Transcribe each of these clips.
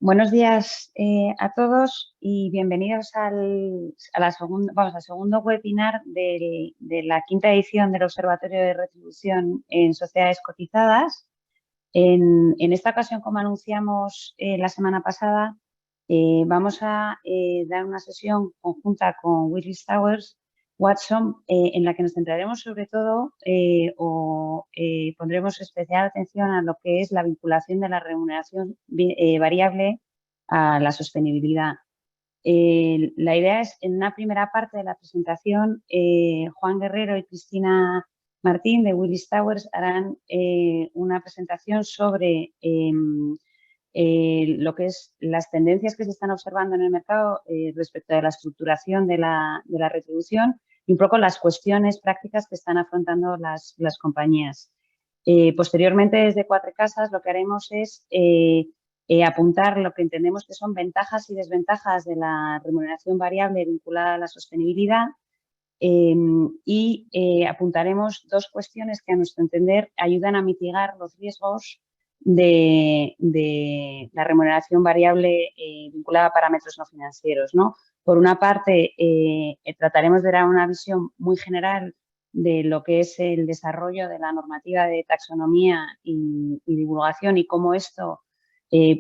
Buenos días a todos y bienvenidos al segundo webinar de la quinta edición del Observatorio de Retribución en Sociedades Cotizadas. En esta ocasión, como anunciamos la semana pasada, vamos a dar una sesión conjunta con Willis Towers Watson, en la que nos centraremos sobre todo pondremos especial atención a lo que es la vinculación de la remuneración variable a la sostenibilidad. La idea es, en una primera parte de la presentación, Juan Guerrero y Cristina Martín de Willis Towers harán una presentación sobre lo que es las tendencias que se están observando en el mercado respecto de la estructuración de la retribución y un poco las cuestiones prácticas que están afrontando las compañías. Posteriormente, desde Cuatro Casas, lo que haremos es apuntar lo que entendemos que son ventajas y desventajas de la remuneración variable vinculada a la sostenibilidad y apuntaremos dos cuestiones que, a nuestro entender, ayudan a mitigar los riesgos de la remuneración variable vinculada a parámetros no financieros, ¿no? Por una parte, trataremos de dar una visión muy general de lo que es el desarrollo de la normativa de taxonomía y divulgación y cómo esto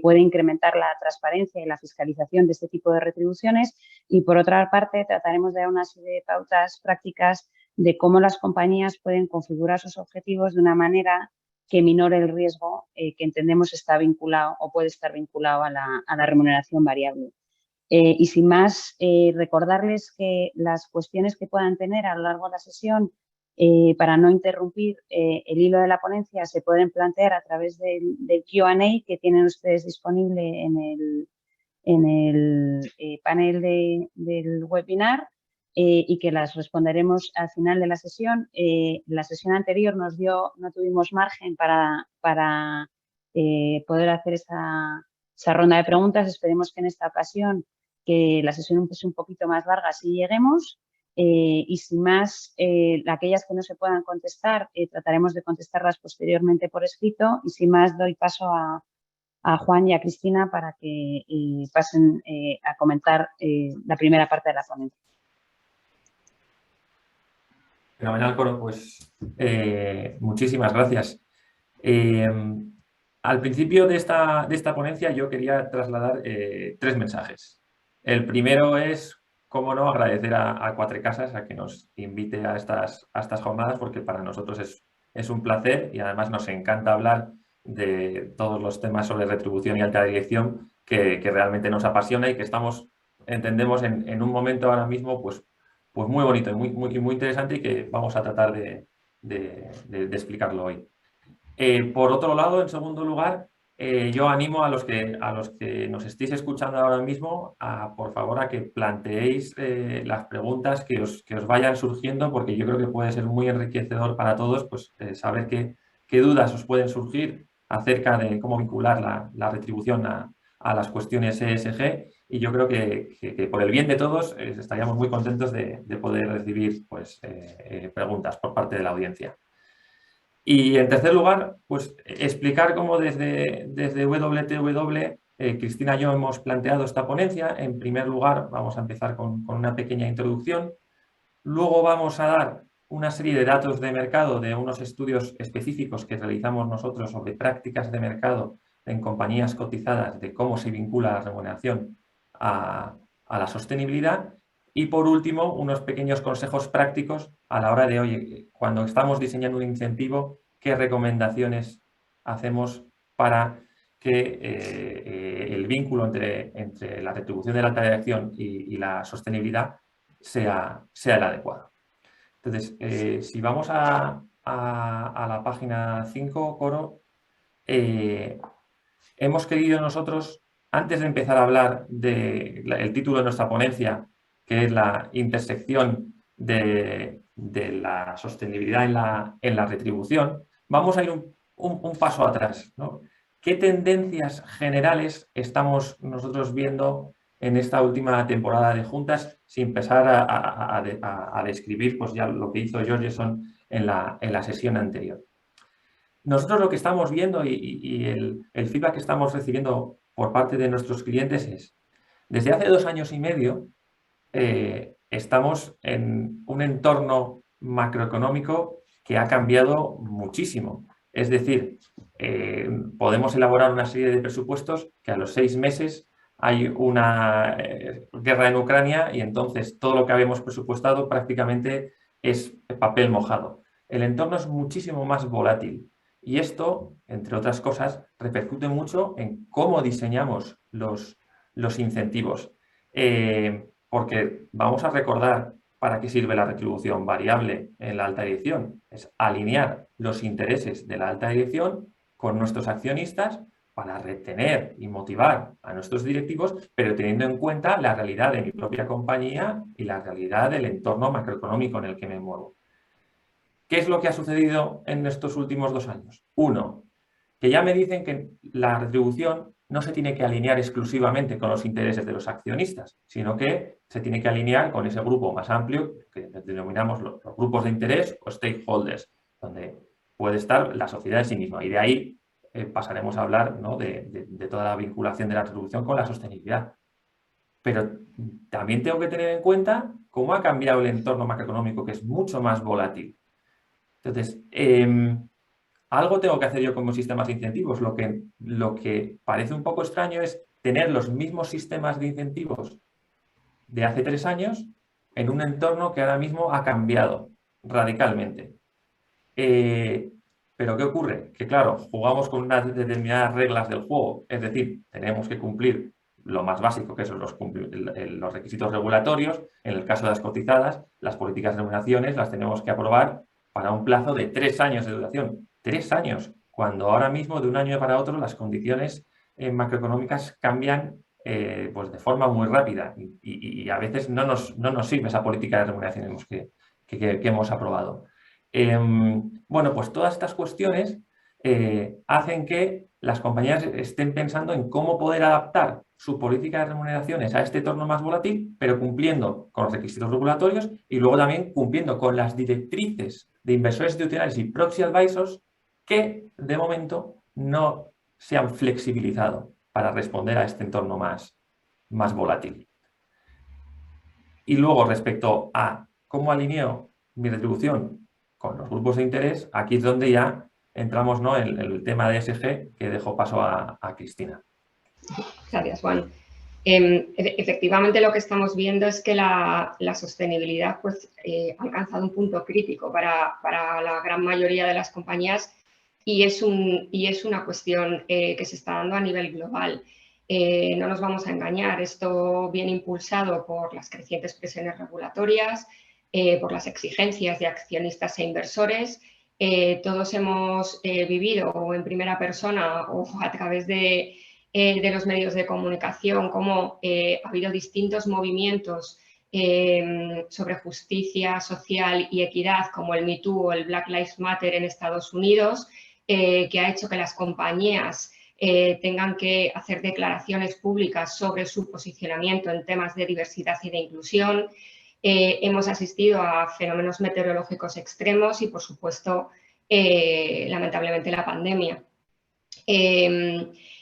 puede incrementar la transparencia y la fiscalización de este tipo de retribuciones. Y, por otra parte, trataremos de dar una serie de pautas prácticas de cómo las compañías pueden configurar sus objetivos de una manera que minore el riesgo que entendemos está vinculado o puede estar vinculado a la remuneración variable. Y sin más, recordarles que las cuestiones que puedan tener a lo largo de la sesión, para no interrumpir el hilo de la ponencia, se pueden plantear a través del Q&A que tienen ustedes disponible en el panel del webinar y que las responderemos al final de la sesión. La sesión anterior no tuvimos margen para poder hacer esa ronda de preguntas. Esperemos que en esta ocasión, que la sesión es un poquito más larga, sí lleguemos. Y sin más, aquellas que no se puedan contestar, trataremos de contestarlas posteriormente por escrito. Y sin más, doy paso a Juan y a Cristina para que pasen a comentar la primera parte de la ponencia. Fenomenal, Coro. Pues muchísimas gracias. Al principio de esta ponencia yo quería trasladar tres mensajes. El primero es, cómo no, agradecer a Cuatro Casas a que nos invite a estas jornadas, porque para nosotros es un placer y además nos encanta hablar de todos los temas sobre retribución y alta dirección que realmente nos apasiona y que entendemos en un momento ahora mismo pues muy bonito y muy interesante, y que vamos a tratar de explicarlo hoy. Por otro lado, en segundo lugar, yo animo a los que nos estéis escuchando ahora mismo por favor, a que planteéis las preguntas que os vayan surgiendo, porque yo creo que puede ser muy enriquecedor para todos pues, saber qué dudas os pueden surgir acerca de cómo vincular la retribución a las cuestiones ESG, y yo creo que por el bien de todos estaríamos muy contentos de poder recibir pues, preguntas por parte de la audiencia. Y en tercer lugar, pues explicar cómo desde WTW, Cristina y yo hemos planteado esta ponencia. En primer lugar, vamos a empezar con una pequeña introducción. Luego vamos a dar una serie de datos de mercado de unos estudios específicos que realizamos nosotros sobre prácticas de mercado en compañías cotizadas, de cómo se vincula la remuneración a la sostenibilidad. Y por último, unos pequeños consejos prácticos a la hora de, oye, cuando estamos diseñando un incentivo, qué recomendaciones hacemos para que el vínculo entre la retribución de la alta dirección y la sostenibilidad sea el adecuado. Entonces, si vamos a la página 5, Coro, hemos querido nosotros, antes de empezar a hablar del título de nuestra ponencia, que es la intersección de la sostenibilidad en la retribución, vamos a ir un paso atrás, ¿no? ¿Qué tendencias generales estamos nosotros viendo en esta última temporada de juntas, sin empezar a describir pues, ya lo que hizo Georgeson en la sesión anterior? Nosotros lo que estamos viendo y el feedback que estamos recibiendo por parte de nuestros clientes es, desde hace 2 años y medio, estamos en un entorno macroeconómico que ha cambiado muchísimo. Es decir, podemos elaborar una serie de presupuestos que a los 6 meses hay una guerra en Ucrania y entonces todo lo que habíamos presupuestado prácticamente es papel mojado. El entorno es muchísimo más volátil y esto, entre otras cosas, repercute mucho en cómo diseñamos los incentivos. Porque vamos a recordar para qué sirve la retribución variable en la alta dirección. Es alinear los intereses de la alta dirección con nuestros accionistas para retener y motivar a nuestros directivos, pero teniendo en cuenta la realidad de mi propia compañía y la realidad del entorno macroeconómico en el que me muevo. ¿Qué es lo que ha sucedido en estos últimos 2 años? Uno, que ya me dicen que la retribución no se tiene que alinear exclusivamente con los intereses de los accionistas, sino que se tiene que alinear con ese grupo más amplio que denominamos los grupos de interés o stakeholders, donde puede estar la sociedad en sí misma. Y de ahí pasaremos a hablar, ¿no?, de toda la vinculación de la retribución con la sostenibilidad. Pero también tengo que tener en cuenta cómo ha cambiado el entorno macroeconómico, que es mucho más volátil. Entonces, algo tengo que hacer yo como sistemas de incentivos. Lo que parece un poco extraño es tener los mismos sistemas de incentivos de hace 3 años en un entorno que ahora mismo ha cambiado radicalmente. Pero ¿qué ocurre? Que claro, jugamos con unas determinadas reglas del juego, es decir, tenemos que cumplir lo más básico, que son los requisitos regulatorios. En el caso de las cotizadas, las políticas de remuneraciones las tenemos que aprobar para un plazo de 3 años de duración. 3 años, cuando ahora mismo de un año para otro las condiciones macroeconómicas cambian pues de forma muy rápida y a veces no nos sirve esa política de remuneraciones que hemos aprobado. Bueno, pues todas estas cuestiones hacen que las compañías estén pensando en cómo poder adaptar su política de remuneraciones a este entorno más volátil, pero cumpliendo con los requisitos regulatorios y luego también cumpliendo con las directrices de inversores institucionales y proxy advisors que de momento no se han flexibilizado para responder a este entorno más volátil. Y luego, respecto a cómo alineo mi retribución con los grupos de interés, aquí es donde ya entramos, ¿no?, en el tema de ESG, que dejo paso a Cristina. Gracias, Juan. Efectivamente, lo que estamos viendo es que la sostenibilidad pues, ha alcanzado un punto crítico para la gran mayoría de las compañías y es una cuestión que se está dando a nivel global. No nos vamos a engañar, esto viene impulsado por las crecientes presiones regulatorias, por las exigencias de accionistas e inversores. Todos hemos vivido o en primera persona o a través de los medios de comunicación, cómo ha habido distintos movimientos sobre justicia social y equidad, como el Me Too o el Black Lives Matter en Estados Unidos, que ha hecho que las compañías tengan que hacer declaraciones públicas sobre su posicionamiento en temas de diversidad y de inclusión. Hemos asistido a fenómenos meteorológicos extremos y, por supuesto, lamentablemente, la pandemia.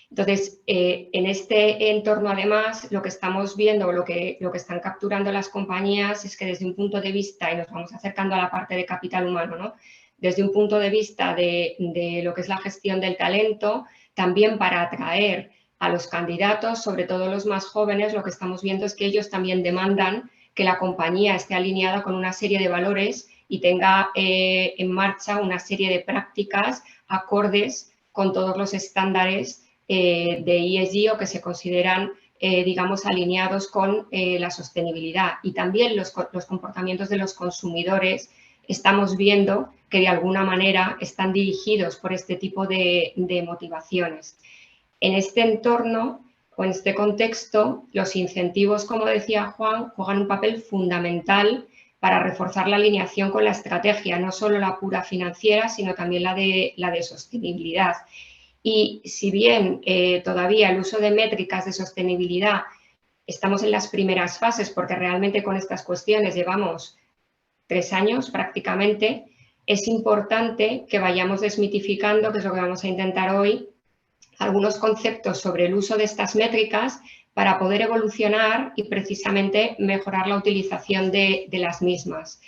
Entonces, en este entorno, además, lo que estamos viendo, lo que están capturando las compañías es que desde un punto de vista, y nos vamos acercando a la parte de capital humano, ¿no?, desde un punto de vista de lo que es la gestión del talento, también para atraer a los candidatos, sobre todo los más jóvenes, lo que estamos viendo es que ellos también demandan que la compañía esté alineada con una serie de valores y tenga en marcha una serie de prácticas acordes con todos los estándares de ESG o que se consideran, digamos, alineados con la sostenibilidad. Y también los comportamientos de los consumidores estamos viendo que de alguna manera están dirigidos por este tipo de motivaciones. En este entorno o en este contexto, los incentivos, como decía Juan, juegan un papel fundamental para reforzar la alineación con la estrategia, no solo la pura financiera, sino también la de sostenibilidad. Y si bien todavía el uso de métricas de sostenibilidad estamos en las primeras fases, porque realmente con estas cuestiones llevamos 3 años prácticamente, es importante que vayamos desmitificando, que es lo que vamos a intentar hoy, algunos conceptos sobre el uso de estas métricas para poder evolucionar y precisamente mejorar la utilización de las mismas.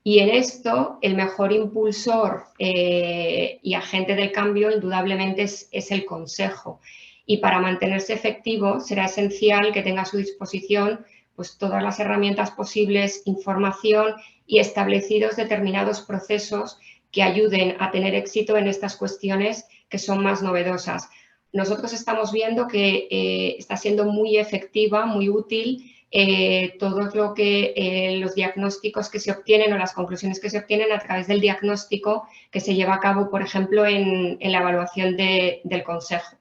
Y en esto, el mejor impulsor y agente del cambio, indudablemente, es el Consejo. Y para mantenerse efectivo, será esencial que tenga a su disposición pues, todas las herramientas posibles, información y establecidos determinados procesos que ayuden a tener éxito en estas cuestiones que son más novedosas. Nosotros estamos viendo que está siendo muy efectiva, muy útil todo lo que los diagnósticos que se obtienen o las conclusiones que se obtienen a través del diagnóstico que se lleva a cabo, por ejemplo, en la evaluación del Consejo.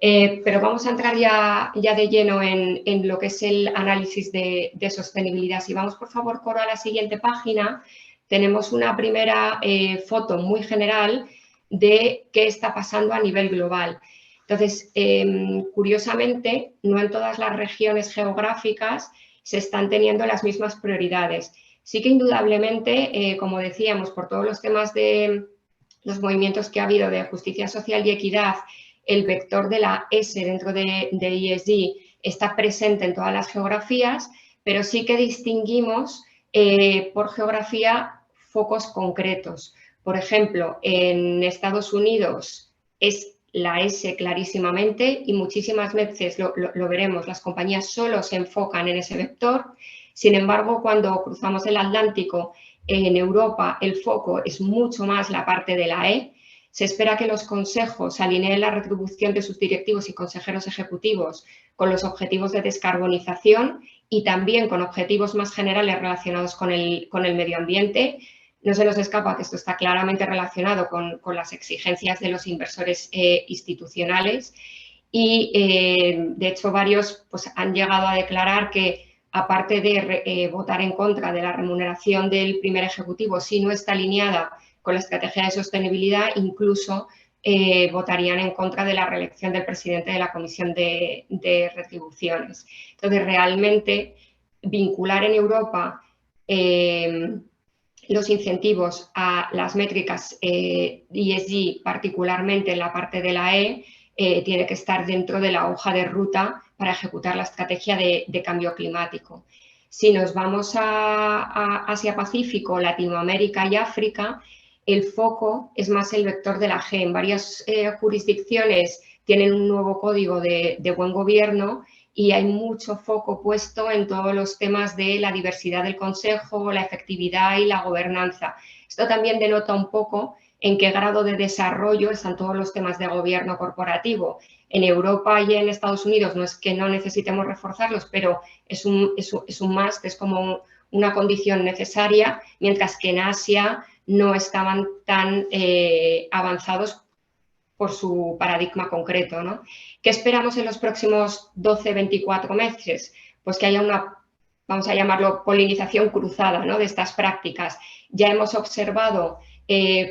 Pero vamos a entrar ya de lleno en lo que es el análisis de sostenibilidad. Si vamos, por favor, Coro, a la siguiente página, tenemos una primera foto muy general de qué está pasando a nivel global. Entonces, curiosamente, no en todas las regiones geográficas se están teniendo las mismas prioridades. Sí que indudablemente, como decíamos, por todos los temas de los movimientos que ha habido de justicia social y equidad, el vector de la S dentro de ESG está presente en todas las geografías, pero sí que distinguimos por geografía focos concretos. Por ejemplo, en Estados Unidos es la S clarísimamente y muchísimas veces lo veremos, las compañías solo se enfocan en ese vector. Sin embargo, cuando cruzamos el Atlántico, en Europa el foco es mucho más la parte de la E. Se espera que los consejos alineen la retribución de sus directivos y consejeros ejecutivos con los objetivos de descarbonización y también con objetivos más generales relacionados con el medio ambiente. No se nos escapa que esto está claramente relacionado con las exigencias de los inversores institucionales y, de hecho, varios pues, han llegado a declarar que, aparte de votar en contra de la remuneración del primer ejecutivo, si no está alineada con la estrategia de sostenibilidad, incluso votarían en contra de la reelección del presidente de la Comisión de Retribuciones. Entonces, realmente, vincular en Europa los incentivos a las métricas ESG, particularmente en la parte de la E, tiene que estar dentro de la hoja de ruta para ejecutar la estrategia de cambio climático. Si nos vamos a Asia-Pacífico, Latinoamérica y África, el foco es más el vector de la G. En varias jurisdicciones tienen un nuevo código de buen gobierno y hay mucho foco puesto en todos los temas de la diversidad del Consejo, la efectividad y la gobernanza. Esto también denota un poco en qué grado de desarrollo están todos los temas de gobierno corporativo. En Europa y en Estados Unidos no es que no necesitemos reforzarlos, pero es un must, es como una condición necesaria, mientras que en Asia no estaban tan avanzados por su paradigma concreto, ¿no? ¿Qué esperamos en los próximos 12-24 meses? Pues que haya una, vamos a llamarlo, polinización cruzada, ¿no?, de estas prácticas. Ya hemos observado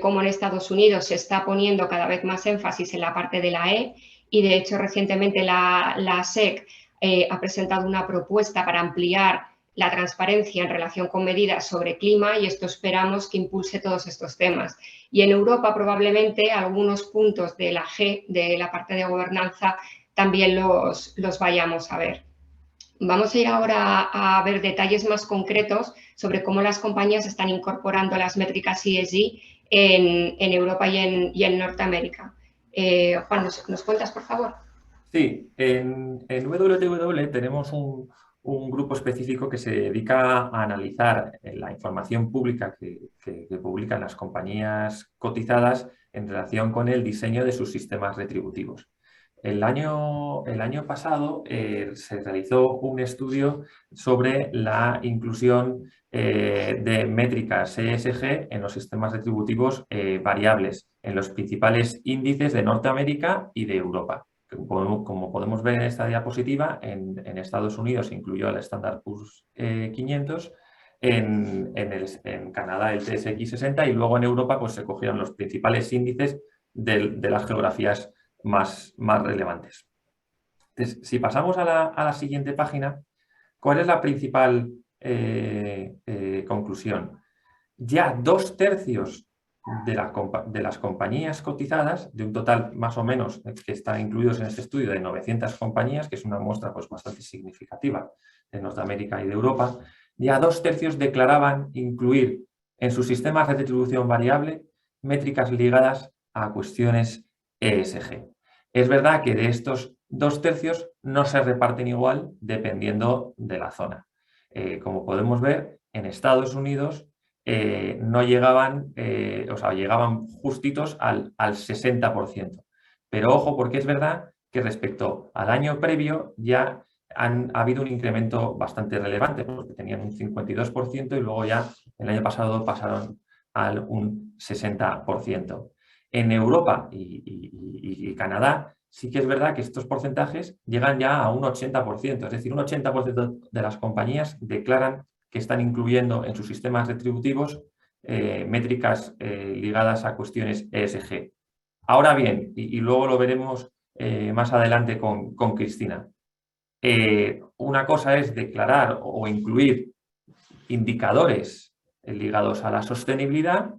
cómo en Estados Unidos se está poniendo cada vez más énfasis en la parte de la E y, de hecho, recientemente la SEC ha presentado una propuesta para ampliar la transparencia en relación con medidas sobre clima y esto esperamos que impulse todos estos temas. Y en Europa probablemente algunos puntos de la G, de la parte de gobernanza, también los vayamos a ver. Vamos a ir ahora a ver detalles más concretos sobre cómo las compañías están incorporando las métricas ESG en Europa y en Norteamérica. Juan, ¿nos cuentas, por favor? Sí, en WTW tenemos un grupo específico que se dedica a analizar la información pública que publican las compañías cotizadas en relación con el diseño de sus sistemas retributivos. El año pasado se realizó un estudio sobre la inclusión de métricas ESG en los sistemas retributivos variables en los principales índices de Norteamérica y de Europa. Como podemos ver en esta diapositiva, en Estados Unidos se incluyó el Standard Poor's 500, en Canadá el TSX 60 y luego en Europa pues, se cogieron los principales índices de las geografías más relevantes. Entonces, si pasamos a la siguiente página, ¿cuál es la principal conclusión? Ya 2/3 de las compañías cotizadas, de un total más o menos que están incluidos en este estudio de 900 compañías, que es una muestra pues, bastante significativa de Norteamérica y de Europa, ya 2/3 declaraban incluir en sus sistemas de retribución variable métricas ligadas a cuestiones ESG. Es verdad que de estos 2/3 no se reparten igual dependiendo de la zona. Como podemos ver, en Estados Unidos no llegaban, o sea, llegaban justitos al 60%. Pero ojo, porque es verdad que respecto al año previo ya ha habido un incremento bastante relevante, porque tenían un 52% y luego ya el año pasado pasaron al un 60%. En Europa y Canadá sí que es verdad que estos porcentajes llegan ya a un 80%, es decir, un 80% de las compañías declaran que están incluyendo en sus sistemas retributivos métricas ligadas a cuestiones ESG. Ahora bien, y luego lo veremos más adelante con Cristina, una cosa es declarar o incluir indicadores ligados a la sostenibilidad,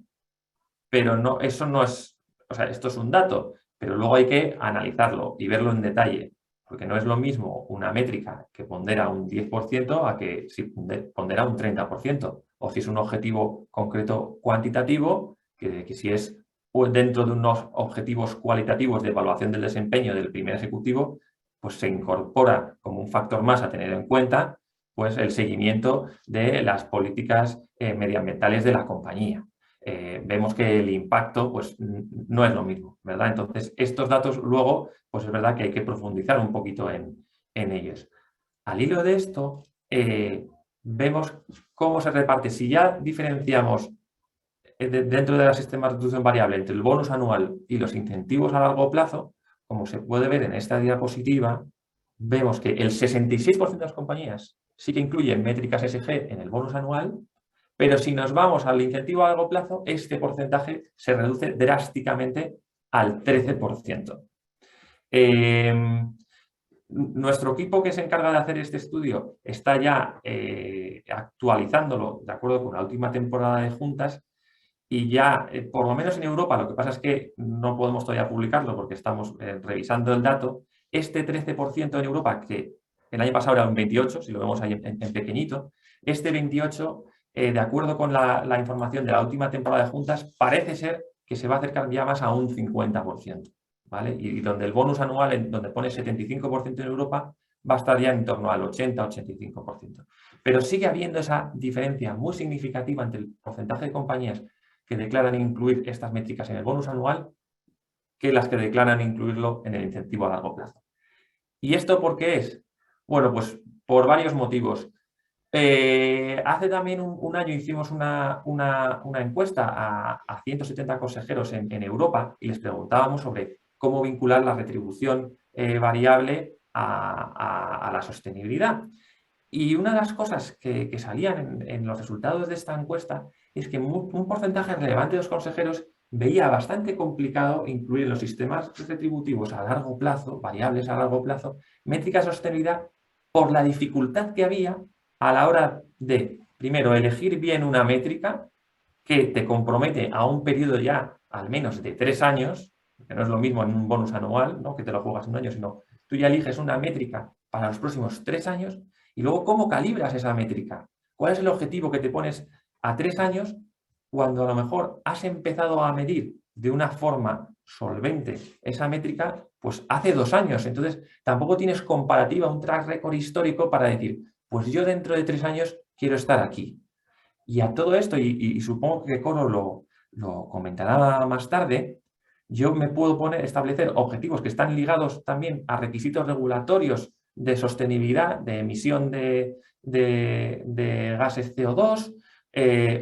pero no, eso no es, o sea, esto es un dato, pero luego hay que analizarlo y verlo en detalle, porque no es lo mismo una métrica que pondera un 10% a que si pondera un 30%, o si es un objetivo concreto cuantitativo, que si es dentro de unos objetivos cualitativos de evaluación del desempeño del primer ejecutivo, pues se incorpora como un factor más a tener en cuenta pues el seguimiento de las políticas medioambientales de la compañía. Vemos que el impacto pues, no es lo mismo, ¿verdad? Entonces, estos datos luego, pues es verdad que hay que profundizar un poquito en ellos. Al hilo de esto, vemos cómo se reparte. Si ya diferenciamos dentro de los sistemas de retribución variable entre el bonus anual y los incentivos a largo plazo, como se puede ver en esta diapositiva, vemos que el 66% de las compañías sí que incluyen métricas ESG en el bonus anual, pero si nos vamos al incentivo a largo plazo, este porcentaje se reduce drásticamente al 13%. Nuestro equipo que se encarga de hacer este estudio está ya actualizándolo de acuerdo con la última temporada de juntas y ya, por lo menos en Europa, lo que pasa es que no podemos todavía publicarlo porque estamos revisando el dato, este 13% en Europa, que el año pasado era un 28%, si lo vemos ahí en pequeñito, este 28%, de acuerdo con la información de la última temporada de juntas, parece ser que se va a acercar ya más a un 50%, ¿vale? Y donde el bonus anual, donde pone 75% en Europa, va a estar ya en torno al 80-85%. Pero sigue habiendo esa diferencia muy significativa entre el porcentaje de compañías que declaran incluir estas métricas en el bonus anual que las que declaran incluirlo en el incentivo a largo plazo. ¿Y esto por qué es? Bueno, pues por varios motivos. Hace también un año hicimos una encuesta a 170 consejeros en Europa y les preguntábamos sobre cómo vincular la retribución variable a la sostenibilidad. Y una de las cosas que salían en los resultados de esta encuesta es que un porcentaje relevante de los consejeros veía bastante complicado incluir en los sistemas retributivos a largo plazo, variables a largo plazo, métricas de sostenibilidad por la dificultad que había a la hora de, primero, elegir bien una métrica que te compromete a un periodo ya al menos de 3 años, que no es lo mismo en un bonus anual, ¿no? Que te lo juegas un año, sino tú ya eliges una métrica para los próximos 3 años y luego cómo calibras esa métrica. ¿Cuál es el objetivo que te pones a 3 años cuando a lo mejor has empezado a medir de una forma solvente esa métrica pues hace 2 años? Entonces tampoco tienes comparativa, un track record histórico para decir, pues yo dentro de 3 años quiero estar aquí. Y a todo esto, y supongo que Coro lo comentará más tarde, yo me puedo establecer objetivos que están ligados también a requisitos regulatorios de sostenibilidad, de emisión de gases CO2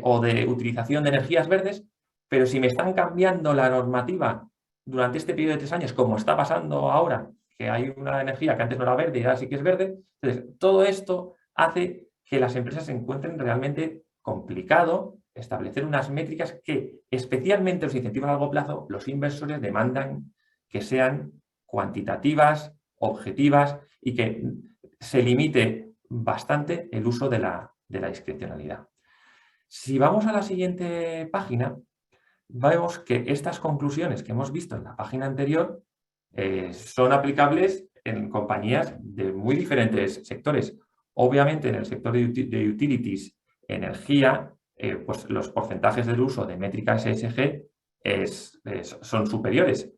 o de utilización de energías verdes, pero si me están cambiando la normativa durante este periodo de 3 años, como está pasando ahora, que hay una energía que antes no era verde y ahora sí que es verde, entonces todo esto hace que las empresas se encuentren realmente complicado establecer unas métricas que, especialmente los incentivos a largo plazo, los inversores demandan que sean cuantitativas, objetivas y que se limite bastante el uso de la discrecionalidad. Si vamos a la siguiente página, vemos que estas conclusiones que hemos visto en la página anterior son aplicables en compañías de muy diferentes sectores. Obviamente, en el sector de utilities, energía, pues los porcentajes del uso de métricas ESG son superiores.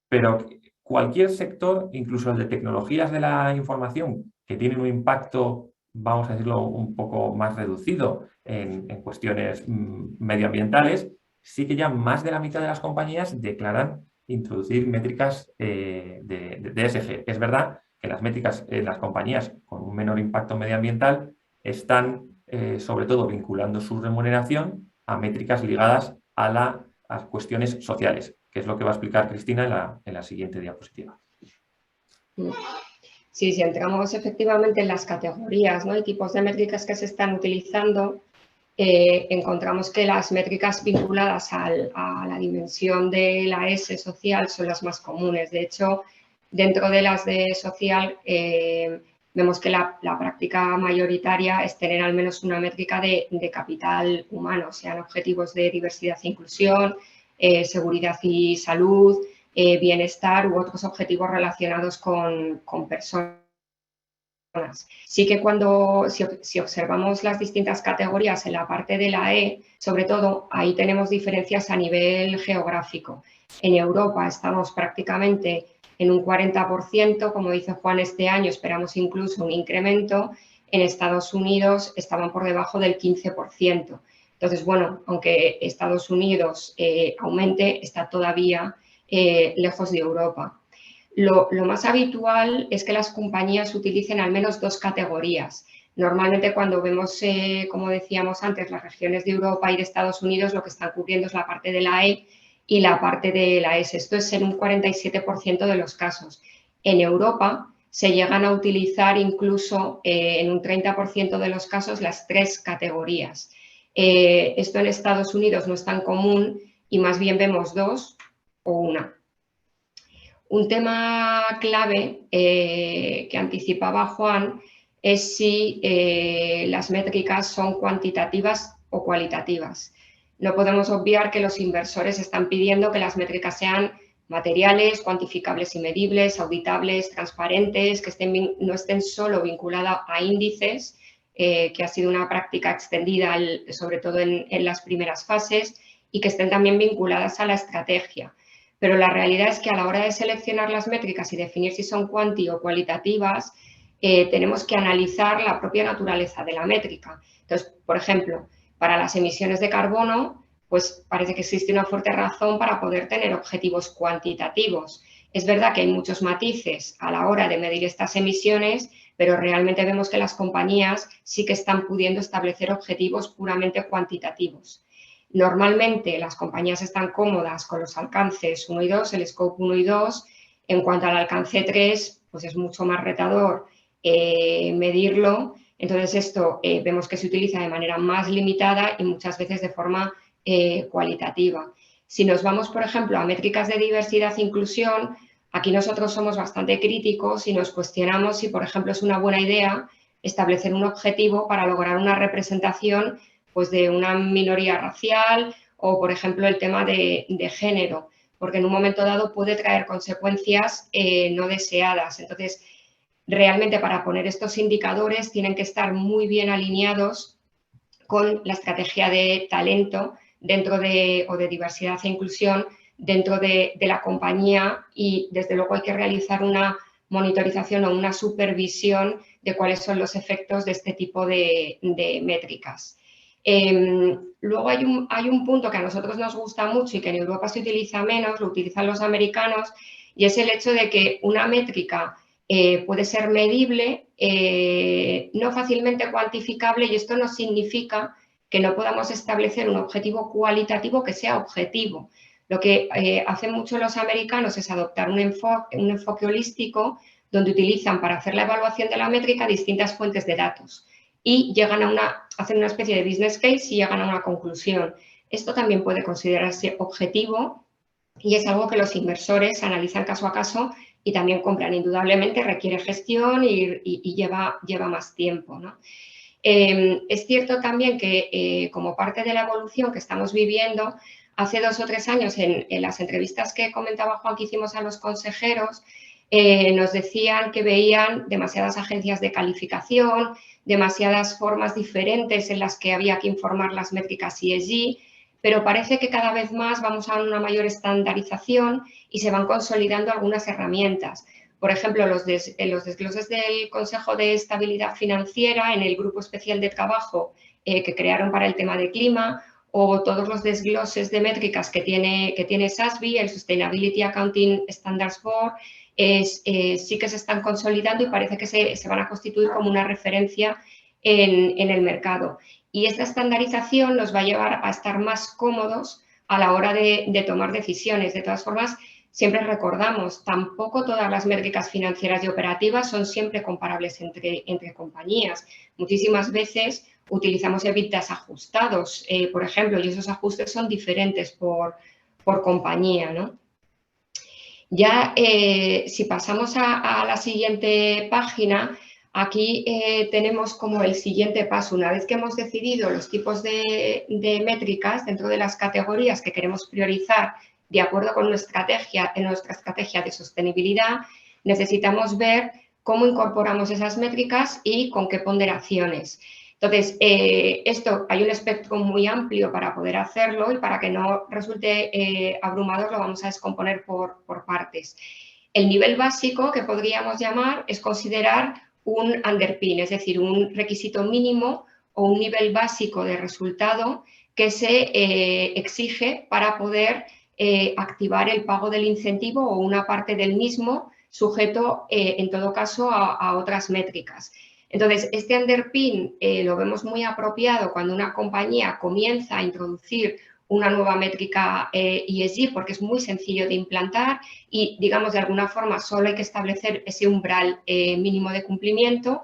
Pero cualquier sector, incluso el de tecnologías de la información, que tienen un impacto, vamos a decirlo, un poco más reducido en cuestiones medioambientales, sí que ya más de la mitad de las compañías declaran introducir métricas de ESG. Es verdad que las métricas en las compañías con un menor impacto medioambiental están sobre todo vinculando su remuneración a métricas ligadas a las cuestiones sociales, que es lo que va a explicar Cristina en la siguiente diapositiva. Sí, si entramos efectivamente en las categorías, ¿no?, y tipos de métricas que se están utilizando, encontramos que las métricas vinculadas a la dimensión de la S social son las más comunes. De hecho, dentro de las de social, vemos que la práctica mayoritaria es tener al menos una métrica de capital humano, sean objetivos de diversidad e inclusión, seguridad y salud, bienestar u otros objetivos relacionados con personas. Sí que si observamos las distintas categorías en la parte de la E, sobre todo, ahí tenemos diferencias a nivel geográfico. En Europa estamos prácticamente en un 40%, como dice Juan, este año esperamos incluso un incremento. En Estados Unidos estaban por debajo del 15%. Entonces, bueno, aunque Estados Unidos aumente, está todavía lejos de Europa. Lo más habitual es que las compañías utilicen al menos dos categorías. Normalmente cuando vemos, como decíamos antes, las regiones de Europa y de Estados Unidos, lo que están cubriendo es la parte de la E y la parte de la S. Esto es en un 47% de los casos. En Europa se llegan a utilizar incluso en un 30% de los casos las tres categorías. Esto en Estados Unidos no es tan común y más bien vemos dos o una. Un tema clave que anticipaba Juan es si las métricas son cuantitativas o cualitativas. No podemos obviar que los inversores están pidiendo que las métricas sean materiales, cuantificables y medibles, auditables, transparentes, que no estén solo vinculadas a índices, que ha sido una práctica extendida sobre todo en las primeras fases, y que estén también vinculadas a la estrategia. Pero la realidad es que a la hora de seleccionar las métricas y definir si son cuanti o cualitativas, tenemos que analizar la propia naturaleza de la métrica. Entonces, por ejemplo, para las emisiones de carbono, pues parece que existe una fuerte razón para poder tener objetivos cuantitativos. Es verdad que hay muchos matices a la hora de medir estas emisiones, pero realmente vemos que las compañías sí que están pudiendo establecer objetivos puramente cuantitativos. Normalmente las compañías están cómodas con los alcances 1 y 2, el scope 1 y 2. En cuanto al alcance 3, pues es mucho más retador medirlo. Entonces esto vemos que se utiliza de manera más limitada y muchas veces de forma cualitativa. Si nos vamos, por ejemplo, a métricas de diversidad e inclusión, aquí nosotros somos bastante críticos y nos cuestionamos si, por ejemplo, es una buena idea establecer un objetivo para lograr una representación pues de una minoría racial o, por ejemplo, el tema de género, porque en un momento dado puede traer consecuencias no deseadas. Entonces, realmente para poner estos indicadores tienen que estar muy bien alineados con la estrategia de talento o de diversidad e inclusión dentro de la compañía, y desde luego hay que realizar una monitorización o una supervisión de cuáles son los efectos de este tipo de métricas. Luego hay un punto que a nosotros nos gusta mucho y que en Europa se utiliza menos, lo utilizan los americanos, y es el hecho de que una métrica puede ser medible, no fácilmente cuantificable, y esto no significa que no podamos establecer un objetivo cualitativo que sea objetivo. Lo que hacen mucho los americanos es adoptar un enfoque holístico donde utilizan para hacer la evaluación de la métrica distintas fuentes de datos y hacen una especie de business case y llegan a una conclusión. Esto también puede considerarse objetivo y es algo que los inversores analizan caso a caso y también compran. Indudablemente requiere gestión y lleva más tiempo, ¿no? Es cierto también que como parte de la evolución que estamos viviendo, hace 2 o 3 años, en las entrevistas que comentaba Juan que hicimos a los consejeros, nos decían que veían demasiadas agencias de calificación, demasiadas formas diferentes en las que había que informar las métricas ESG, pero parece que cada vez más vamos a una mayor estandarización y se van consolidando algunas herramientas. Por ejemplo, los desgloses del Consejo de Estabilidad Financiera en el Grupo Especial de Trabajo que crearon para el tema de clima, o todos los desgloses de métricas que tiene SASB, el Sustainability Accounting Standards Board, sí que se están consolidando y parece que se van a constituir como una referencia en el mercado. Y esta estandarización nos va a llevar a estar más cómodos a la hora de tomar decisiones. De todas formas, siempre recordamos, tampoco todas las métricas financieras y operativas son siempre comparables entre compañías. Muchísimas veces utilizamos EBITDAs ajustados, por ejemplo, y esos ajustes son diferentes por compañía, ¿no? Ya, si pasamos a la siguiente página, aquí tenemos como el siguiente paso. Una vez que hemos decidido los tipos de métricas dentro de las categorías que queremos priorizar de acuerdo con nuestra estrategia de sostenibilidad, necesitamos ver cómo incorporamos esas métricas y con qué ponderaciones. Entonces, hay un espectro muy amplio para poder hacerlo y para que no resulte abrumador lo vamos a descomponer por partes. El nivel básico que podríamos llamar es considerar un underpin, es decir, un requisito mínimo o un nivel básico de resultado que se exige para poder activar el pago del incentivo o una parte del mismo sujeto, en todo caso, a otras métricas. Entonces, este underpin lo vemos muy apropiado cuando una compañía comienza a introducir una nueva métrica ESG porque es muy sencillo de implantar y, digamos, de alguna forma solo hay que establecer ese umbral mínimo de cumplimiento,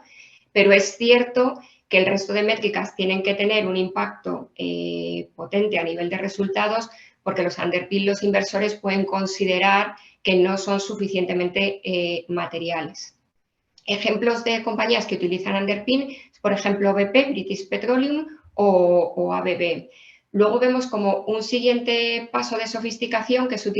pero es cierto que el resto de métricas tienen que tener un impacto potente a nivel de resultados porque los underpin los inversores pueden considerar que no son suficientemente materiales. Ejemplos de compañías que utilizan underpin, por ejemplo, BP, British Petroleum o ABB. Luego vemos como un siguiente paso de sofisticación que es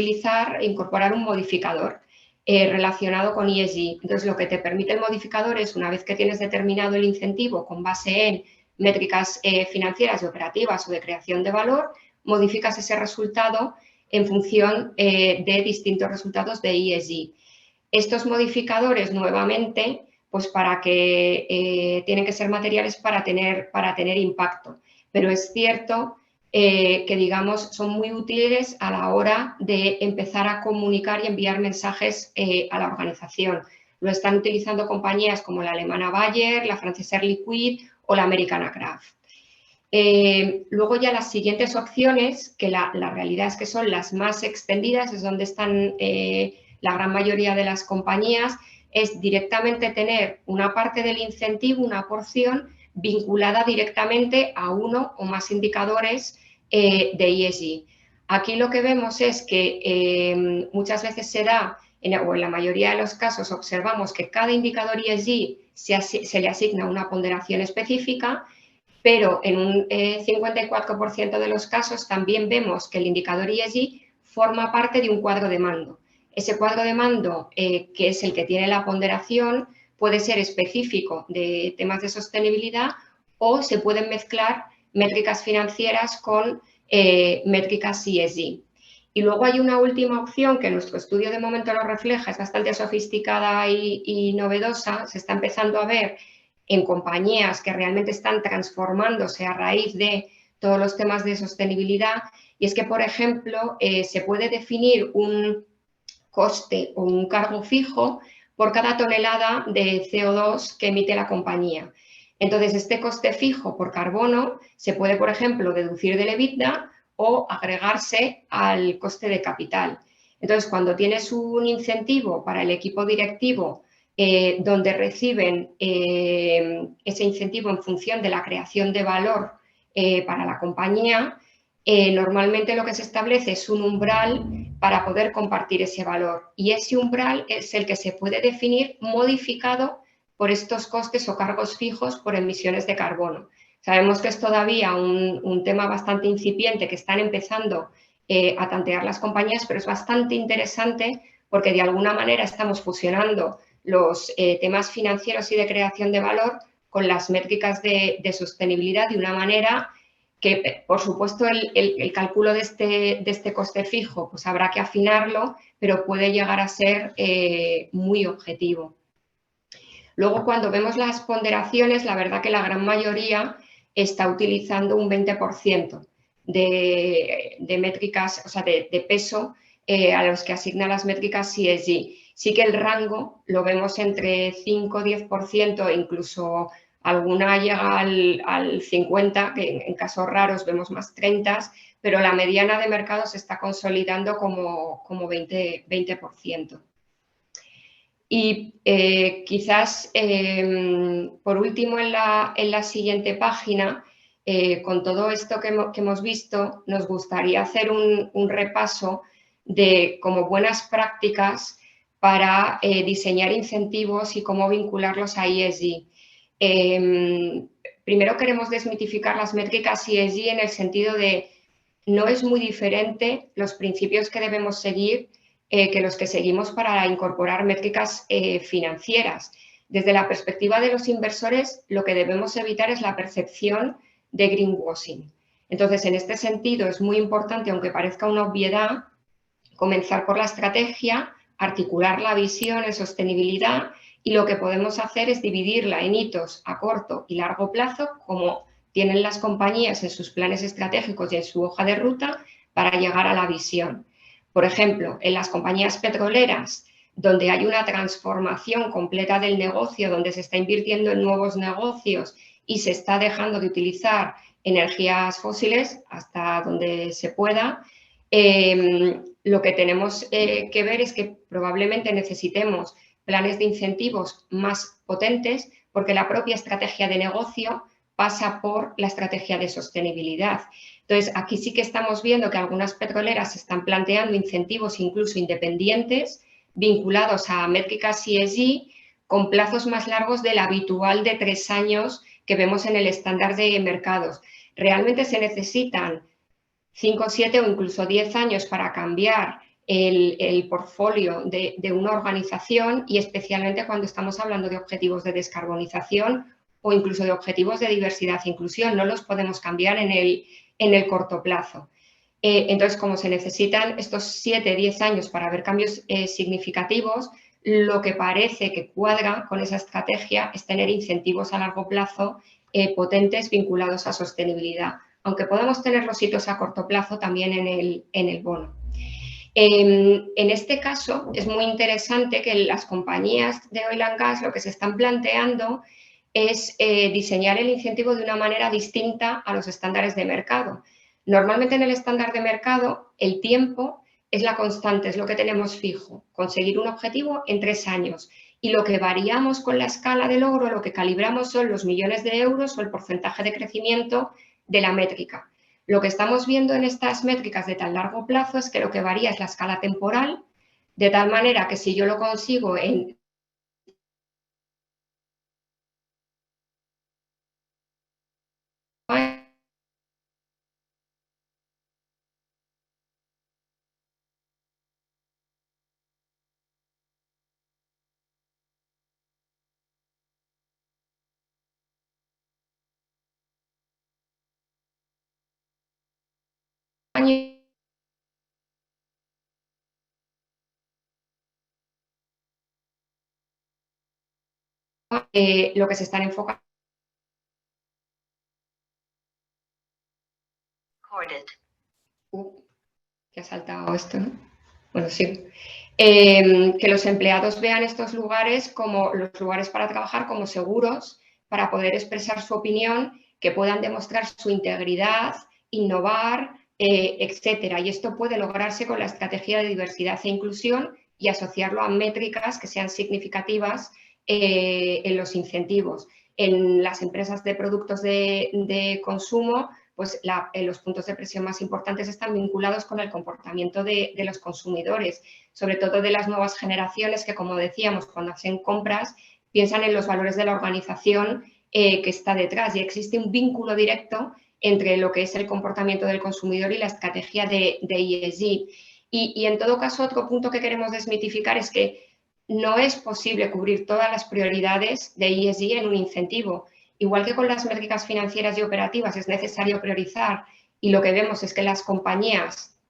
incorporar un modificador relacionado con ESG. Entonces, lo que te permite el modificador es, una vez que tienes determinado el incentivo con base en métricas financieras y operativas o de creación de valor, modificas ese resultado en función de distintos resultados de ESG. Estos modificadores, nuevamente, pues tienen que ser materiales para tener impacto. Pero es cierto que, digamos, son muy útiles a la hora de empezar a comunicar y enviar mensajes a la organización. Lo están utilizando compañías como la alemana Bayer, la francesa Air Liquide o la americana Kraft. Luego ya las siguientes opciones, que la realidad es que son las más extendidas, es donde están la gran mayoría de las compañías, es directamente tener una parte del incentivo, una porción, vinculada directamente a uno o más indicadores de ESG. Aquí lo que vemos es que muchas veces se da, o en la mayoría de los casos observamos que cada indicador ESG se le asigna una ponderación específica, pero en un 54% de los casos también vemos que el indicador ESG forma parte de un cuadro de mando. Ese cuadro de mando, que es el que tiene la ponderación, puede ser específico de temas de sostenibilidad o se pueden mezclar métricas financieras con métricas ESG. Y luego hay una última opción que nuestro estudio de momento lo refleja, es bastante sofisticada y novedosa, se está empezando a ver en compañías que realmente están transformándose a raíz de todos los temas de sostenibilidad, y es que, por ejemplo, se puede definir un coste o un cargo fijo por cada tonelada de CO2 que emite la compañía. Entonces, este coste fijo por carbono se puede, por ejemplo, deducir del EBITDA o agregarse al coste de capital. Entonces, cuando tienes un incentivo para el equipo directivo donde reciben ese incentivo en función de la creación de valor para la compañía, normalmente lo que se establece es un umbral para poder compartir ese valor, y ese umbral es el que se puede definir modificado por estos costes o cargos fijos por emisiones de carbono. Sabemos que es todavía un tema bastante incipiente que están empezando a tantear las compañías, pero es bastante interesante porque de alguna manera estamos fusionando los temas financieros y de creación de valor con las métricas de sostenibilidad de una manera que, por supuesto, el cálculo de este coste fijo pues habrá que afinarlo, pero puede llegar a ser muy objetivo. Luego, cuando vemos las ponderaciones, la verdad que la gran mayoría está utilizando un 20% de métricas, o sea, de peso a los que asignan las métricas ESG. Sí que el rango lo vemos entre 5-10%, incluso alguna llega al 50%, que en casos raros vemos más 30%, pero la mediana de mercado se está consolidando como 20%. Y quizás, por último, en la siguiente página, con todo esto que hemos visto, nos gustaría hacer un repaso de como buenas prácticas para diseñar incentivos y cómo vincularlos a ESG. Primero queremos desmitificar las métricas ESG en el sentido de no es muy diferente los principios que debemos seguir que los que seguimos para incorporar métricas financieras. Desde la perspectiva de los inversores, lo que debemos evitar es la percepción de greenwashing. Entonces, en este sentido, es muy importante, aunque parezca una obviedad, comenzar por la estrategia, articular la visión en sostenibilidad y lo que podemos hacer es dividirla en hitos a corto y largo plazo, como tienen las compañías en sus planes estratégicos y en su hoja de ruta para llegar a la visión. Por ejemplo, en las compañías petroleras, donde hay una transformación completa del negocio, donde se está invirtiendo en nuevos negocios y se está dejando de utilizar energías fósiles hasta donde se pueda, lo que tenemos que ver es que probablemente necesitemos planes de incentivos más potentes porque la propia estrategia de negocio pasa por la estrategia de sostenibilidad. Entonces, aquí sí que estamos viendo que algunas petroleras se están planteando incentivos incluso independientes vinculados a métricas ESG con plazos más largos del habitual de 3 años que vemos en el estándar de mercados. Realmente se necesitan 5, 7 o incluso 10 años para cambiar el portfolio de una organización y especialmente cuando estamos hablando de objetivos de descarbonización o incluso de objetivos de diversidad e inclusión. No los podemos cambiar en el corto plazo. Entonces, como se necesitan estos 7, 10 años para ver cambios significativos, lo que parece que cuadra con esa estrategia es tener incentivos a largo plazo potentes vinculados a sostenibilidad, aunque podemos tener los hitos a corto plazo también en el bono. En este caso, es muy interesante que las compañías de oil and gas lo que se están planteando es diseñar el incentivo de una manera distinta a los estándares de mercado. Normalmente en el estándar de mercado el tiempo es la constante, es lo que tenemos fijo, conseguir un objetivo en 3 años. Y lo que variamos con la escala de logro, lo que calibramos son los millones de euros o el porcentaje de crecimiento de la métrica. Lo que estamos viendo en estas métricas de tan largo plazo es que lo que varía es la escala temporal, de tal manera que si yo lo consigo en lo que se están enfocando. Que ha saltado esto, ¿no? Bueno, sí. Que los empleados vean estos lugares como los lugares para trabajar como seguros para poder expresar su opinión, que puedan demostrar su integridad, innovar, etcétera. Y esto puede lograrse con la estrategia de diversidad e inclusión y asociarlo a métricas que sean significativas en los incentivos. En las empresas de productos de consumo, pues los puntos de presión más importantes están vinculados con el comportamiento de los consumidores, sobre todo de las nuevas generaciones que, como decíamos, cuando hacen compras, piensan en los valores de la organización que está detrás y existe un vínculo directo entre lo que es el comportamiento del consumidor y la estrategia de ESG. Y en todo caso, otro punto que queremos desmitificar es que no es posible cubrir todas las prioridades de ESG en un incentivo. Igual que con las métricas financieras y operativas es necesario priorizar, y lo que vemos es que las compañías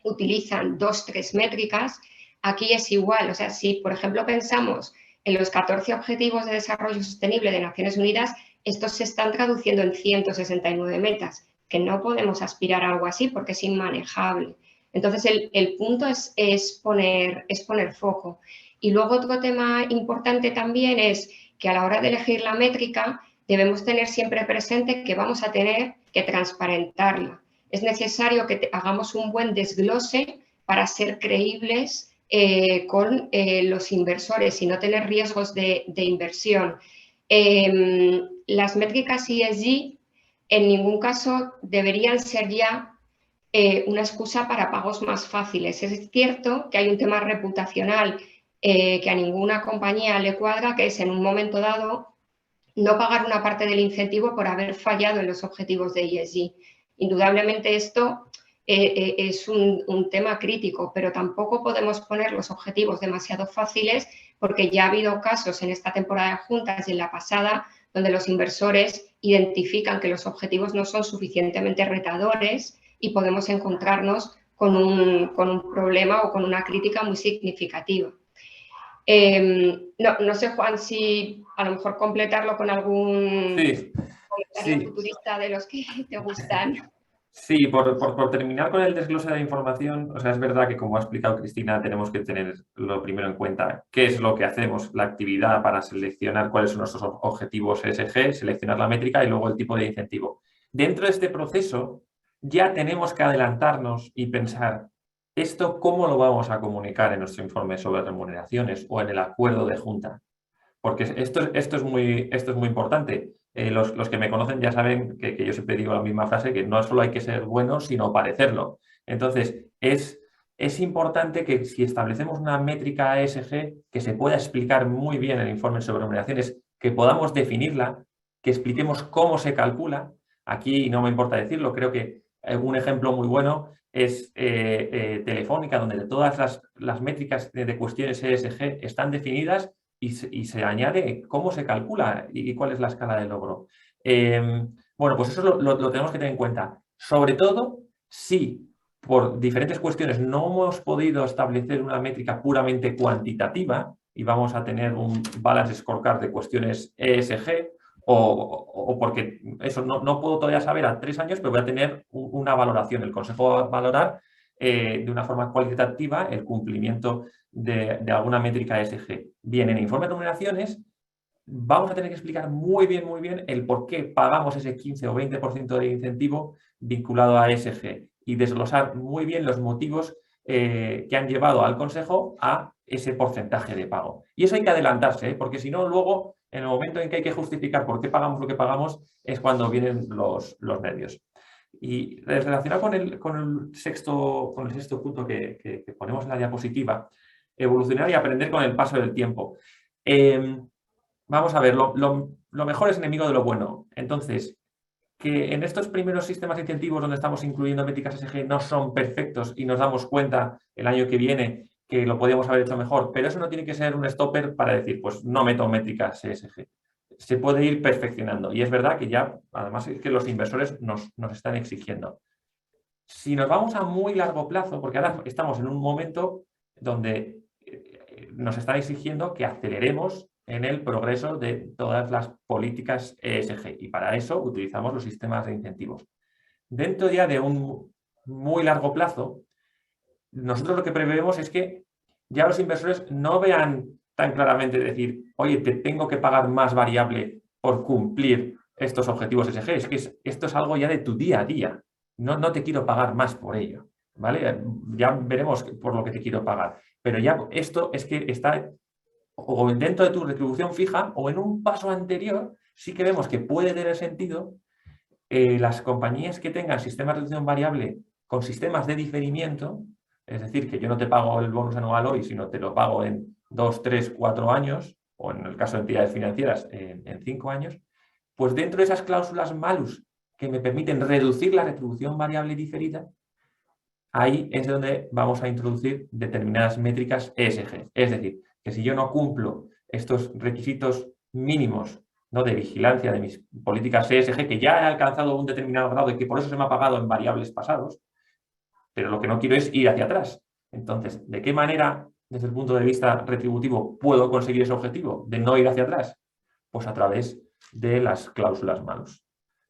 utilizan 2 o 3 métricas, aquí es igual. O sea, si por ejemplo pensamos en los 14 Objetivos de Desarrollo Sostenible de Naciones Unidas, estos se están traduciendo en 169 metas, que no podemos aspirar a algo así porque es inmanejable. Entonces, el punto es poner foco. Y luego otro tema importante también es que a la hora de elegir la métrica debemos tener siempre presente que vamos a tener que transparentarla. Es necesario que hagamos un buen desglose para ser creíbles con los inversores y no tener riesgos de inversión. Las métricas ESG en ningún caso deberían ser ya una excusa para pagos más fáciles. Es cierto que hay un tema reputacional que a ninguna compañía le cuadra, que es en un momento dado no pagar una parte del incentivo por haber fallado en los objetivos de ESG. Indudablemente esto es un tema crítico, pero tampoco podemos poner los objetivos demasiado fáciles porque ya ha habido casos en esta temporada de juntas y en la pasada donde los inversores identifican que los objetivos no son suficientemente retadores y podemos encontrarnos con un problema o con una crítica muy significativa. No sé, Juan, si a lo mejor completarlo con algún comentario futurista de los que te gustan. Sí, por terminar con el desglose de información, o sea, es verdad que como ha explicado Cristina, tenemos que tener lo primero en cuenta qué es lo que hacemos, la actividad para seleccionar cuáles son nuestros objetivos ESG, seleccionar la métrica y luego el tipo de incentivo. Dentro de este proceso ya tenemos que adelantarnos y pensar esto cómo lo vamos a comunicar en nuestro informe sobre remuneraciones o en el acuerdo de junta. Porque esto es muy importante. Los que me conocen ya saben que yo siempre digo la misma frase, que no solo hay que ser bueno, sino parecerlo. Entonces, es importante que si establecemos una métrica ESG, que se pueda explicar muy bien en el informe sobre remuneraciones, que podamos definirla, que expliquemos cómo se calcula. Aquí no me importa decirlo, creo que un ejemplo muy bueno es Telefónica, donde todas las métricas de cuestiones ESG están definidas y se añade cómo se calcula y cuál es la escala de logro. Bueno, pues eso lo tenemos que tener en cuenta. Sobre todo, si por diferentes cuestiones no hemos podido establecer una métrica puramente cuantitativa y vamos a tener un balance scorecard de cuestiones ESG, o porque eso no puedo todavía saber a 3 años, pero voy a tener una valoración. El Consejo va a valorar de una forma cualitativa el cumplimiento de alguna métrica ESG. Bien, en el informe de remuneraciones vamos a tener que explicar muy bien el por qué pagamos ese 15 o 20% de incentivo vinculado a ESG y desglosar muy bien los motivos que han llevado al Consejo a ese porcentaje de pago. Y eso hay que adelantarse, porque si no, luego, en el momento en que hay que justificar por qué pagamos lo que pagamos, es cuando vienen los nervios. Y relacionado con el sexto punto que ponemos en la diapositiva, evolucionar y aprender con el paso del tiempo. Vamos a ver, lo mejor es enemigo de lo bueno. Entonces, que en estos primeros sistemas de incentivos donde estamos incluyendo métricas ESG no son perfectos y nos damos cuenta el año que viene que lo podíamos haber hecho mejor, pero eso no tiene que ser un stopper para decir, pues no meto métricas ESG. Se puede ir perfeccionando y es verdad que ya, además es que los inversores nos están exigiendo. Si nos vamos a muy largo plazo, porque ahora estamos en un momento donde nos están exigiendo que aceleremos en el progreso de todas las políticas ESG y para eso utilizamos los sistemas de incentivos. Dentro ya de un muy largo plazo, nosotros lo que prevemos es que ya los inversores no vean tan claramente decir, oye, te tengo que pagar más variable por cumplir estos objetivos ESG. Es que esto es algo ya de tu día a día. No te quiero pagar más por ello, ¿vale? Ya veremos por lo que te quiero pagar. Pero ya esto es que está o dentro de tu retribución fija o en un paso anterior, sí que vemos que puede tener sentido las compañías que tengan sistemas de retribución variable con sistemas de diferimiento, es decir, que yo no te pago el bonus anual hoy, sino te lo pago en 2, 3, 4 años, o en el caso de entidades financieras, en 5 años, pues dentro de esas cláusulas malus que me permiten reducir la retribución variable diferida, ahí es donde vamos a introducir determinadas métricas ESG. Es decir, que si yo no cumplo estos requisitos mínimos, ¿no?, de vigilancia de mis políticas ESG, que ya he alcanzado un determinado grado y que por eso se me ha pagado en variables pasados, pero lo que no quiero es ir hacia atrás. Entonces, ¿de qué manera, desde el punto de vista retributivo, puedo conseguir ese objetivo de no ir hacia atrás? Pues a través de las cláusulas malus.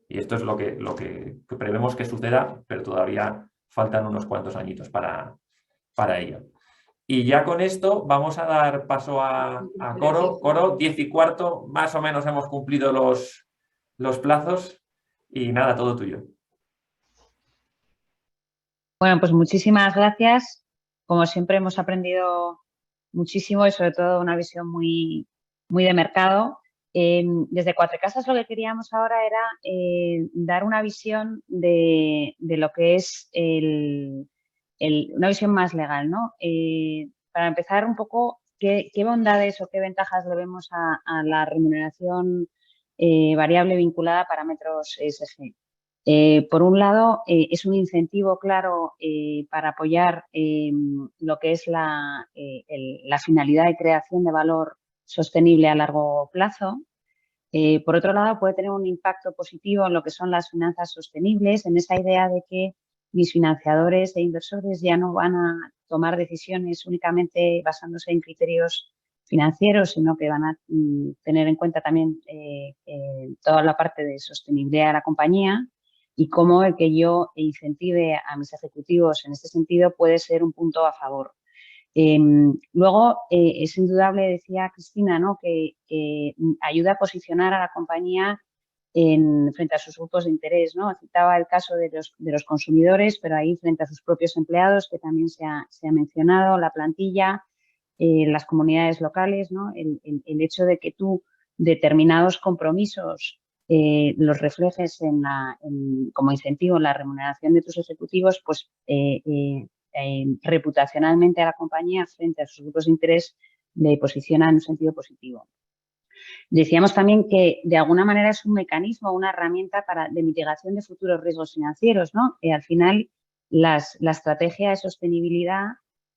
Y esto es lo que prevemos que suceda, pero todavía faltan unos cuantos añitos para ello. Y ya con esto vamos a dar paso a Coro. Coro, 10:15, más o menos hemos cumplido los plazos y nada, todo tuyo. Bueno, pues muchísimas gracias. Como siempre hemos aprendido muchísimo y sobre todo una visión muy, muy de mercado. Desde Cuatro Casas lo que queríamos ahora era dar una visión de lo que es una visión más legal, ¿no? Para empezar un poco, ¿qué bondades o qué ventajas le vemos a la remuneración variable vinculada a parámetros ESG? Por un lado, es un incentivo claro para apoyar lo que es la finalidad de creación de valor sostenible a largo plazo. Por otro lado, puede tener un impacto positivo en lo que son las finanzas sostenibles, en esa idea de que mis financiadores e inversores ya no van a tomar decisiones únicamente basándose en criterios financieros, sino que van a tener en cuenta también toda la parte de sostenibilidad de la compañía y cómo el que yo incentive a mis ejecutivos en este sentido puede ser un punto a favor. Luego, es indudable, decía Cristina, ¿no?, que ayuda a posicionar a la compañía frente a sus grupos de interés, ¿no? Citaba el caso de los consumidores, pero ahí frente a sus propios empleados, que también se ha mencionado, la plantilla, las comunidades locales, ¿no? El hecho de que tú determinados compromisos los reflejes como incentivo en la remuneración de tus ejecutivos, pues reputacionalmente a la compañía frente a sus grupos de interés le posiciona en un sentido positivo. Decíamos también que de alguna manera es un mecanismo, una herramienta de mitigación de futuros riesgos financieros, ¿no? Al final, la estrategia de sostenibilidad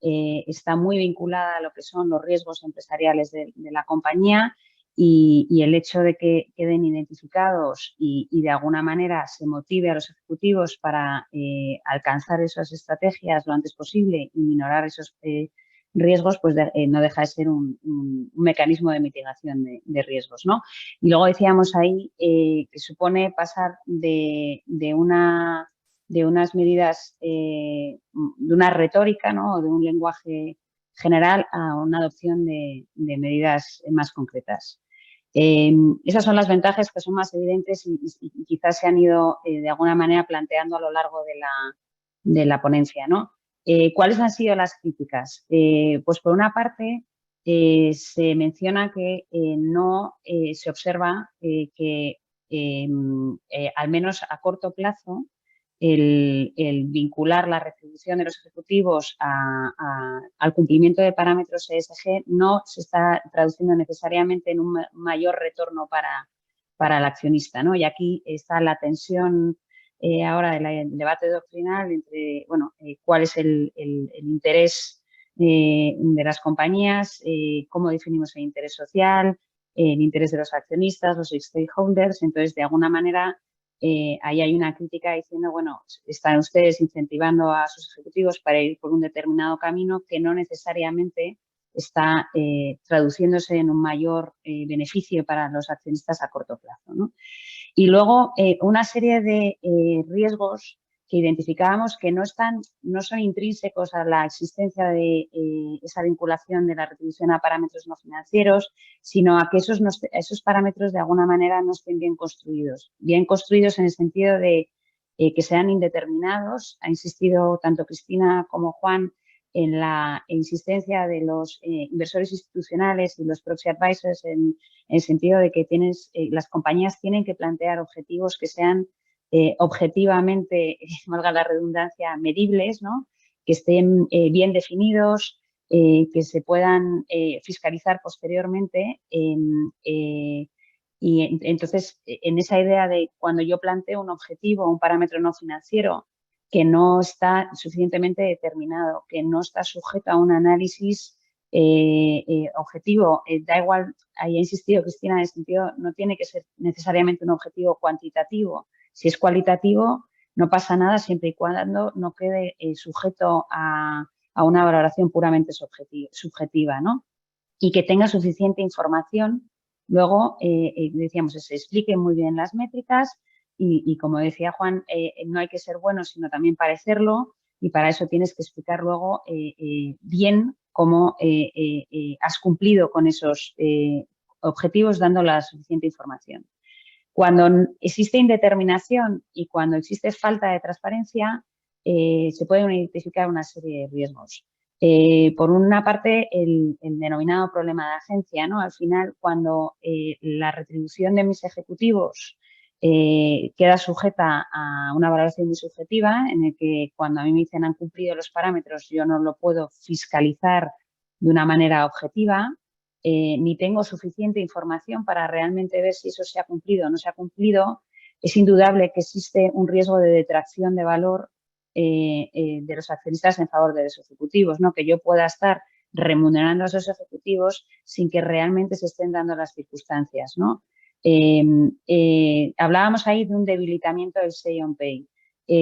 está muy vinculada a lo que son los riesgos empresariales de la compañía y el hecho de que queden identificados y de alguna manera se motive a los ejecutivos para alcanzar esas estrategias lo antes posible y minorar esos riesgos, pues no deja de ser un mecanismo de mitigación de riesgos, ¿no? Y luego decíamos ahí que supone pasar de unas medidas, de una retórica, ¿no?, o de un lenguaje general a una adopción de medidas más concretas. Esas son las ventajas que son más evidentes y quizás se han ido de alguna manera planteando a lo largo de la ponencia, ¿no? ¿Cuáles han sido las críticas? Pues por una parte se menciona que no se observa que al menos a corto plazo el vincular la retribución de los ejecutivos al cumplimiento de parámetros ESG no se está traduciendo necesariamente en un mayor retorno para el accionista, ¿no? Y aquí está la tensión ahora del debate doctrinal entre, bueno, cuál es el interés de las compañías, cómo definimos el interés social, el interés de los accionistas, los stakeholders. Entonces, de alguna manera, ahí hay una crítica diciendo, bueno, están ustedes incentivando a sus ejecutivos para ir por un determinado camino que no necesariamente está traduciéndose en un mayor beneficio para los accionistas a corto plazo, ¿no? Y luego una serie de riesgos que identificábamos que no son intrínsecos a la existencia de esa vinculación de la retribución a parámetros no financieros, sino a que esos parámetros de alguna manera no estén bien construidos. Bien construidos en el sentido de que sean indeterminados. Ha insistido tanto Cristina como Juan en la insistencia de los inversores institucionales y los proxy advisors en el sentido de que las compañías tienen que plantear objetivos que sean objetivamente, valga la redundancia, medibles, ¿no? Que estén bien definidos, que se puedan fiscalizar posteriormente y Y entonces, en esa idea de cuando yo planteo un objetivo, un parámetro no financiero que no está suficientemente determinado, que no está sujeto a un análisis objetivo, da igual, ahí ha insistido Cristina en el sentido, no tiene que ser necesariamente un objetivo cuantitativo. Si es cualitativo, no pasa nada siempre y cuando no quede sujeto a una valoración puramente subjetiva, ¿no? Y que tenga suficiente información. Luego, decíamos, se expliquen muy bien las métricas y como decía Juan, no hay que ser bueno, sino también parecerlo, y para eso tienes que explicar luego bien cómo has cumplido con esos objetivos dando la suficiente información. Cuando existe indeterminación y cuando existe falta de transparencia, se pueden identificar una serie de riesgos. Por una parte, el denominado problema de agencia, ¿no? Al final, cuando la retribución de mis ejecutivos queda sujeta a una valoración muy subjetiva, en el que cuando a mí me dicen han cumplido los parámetros, yo no lo puedo fiscalizar de una manera objetiva, ni tengo suficiente información para realmente ver si eso se ha cumplido o no se ha cumplido, es indudable que existe un riesgo de detracción de valor de los accionistas en favor de los ejecutivos, ¿no? Que yo pueda estar remunerando a esos ejecutivos sin que realmente se estén dando las circunstancias, ¿no? Hablábamos ahí de un debilitamiento del say on pay.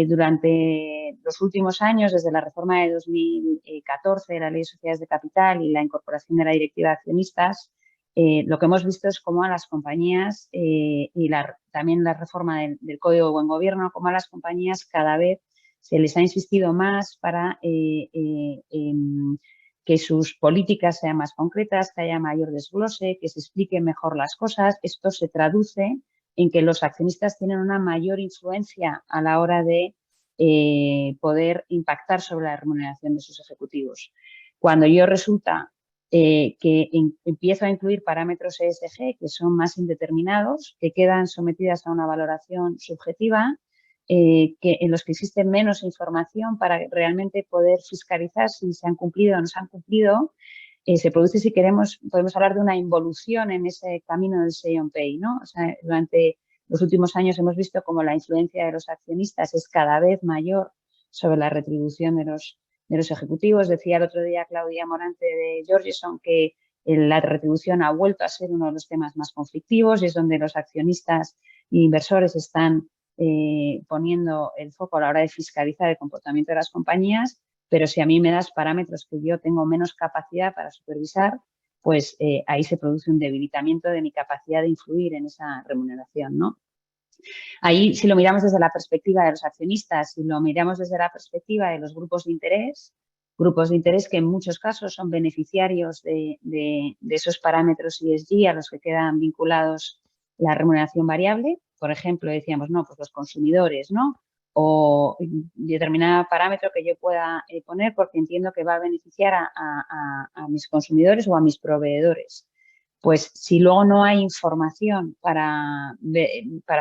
Durante los últimos años, desde la reforma de 2014 de la Ley de Sociedades de Capital y la incorporación de la Directiva de Accionistas, lo que hemos visto es cómo a las compañías y también la reforma del Código de Buen Gobierno, cómo a las compañías cada vez se les ha insistido más para que sus políticas sean más concretas, que haya mayor desglose, que se expliquen mejor las cosas. Esto se traduce en que los accionistas tienen una mayor influencia a la hora de poder impactar sobre la remuneración de sus ejecutivos. Cuando yo resulta que empiezo a incluir parámetros ESG que son más indeterminados, que quedan sometidas a una valoración subjetiva, en los que existe menos información para realmente poder fiscalizar si se han cumplido o no se han cumplido, se produce, si queremos, podemos hablar de una involución en ese camino del say on pay, ¿no? O sea, durante los últimos años hemos visto cómo la influencia de los accionistas es cada vez mayor sobre la retribución de los ejecutivos. Decía el otro día Claudia Morante de Georgeson que la retribución ha vuelto a ser uno de los temas más conflictivos y es donde los accionistas e inversores están poniendo el foco a la hora de fiscalizar el comportamiento de las compañías, pero si a mí me das parámetros que yo tengo menos capacidad para supervisar, pues ahí se produce un debilitamiento de mi capacidad de influir en esa remuneración, ¿no? Ahí, si lo miramos desde la perspectiva de los accionistas, si lo miramos desde la perspectiva de los grupos de interés que en muchos casos son beneficiarios de esos parámetros ESG a los que quedan vinculados la remuneración variable. Por ejemplo, decíamos, no, pues los consumidores, ¿no? O determinado parámetro que yo pueda poner porque entiendo que va a beneficiar a mis consumidores o a mis proveedores. Pues si luego no hay información para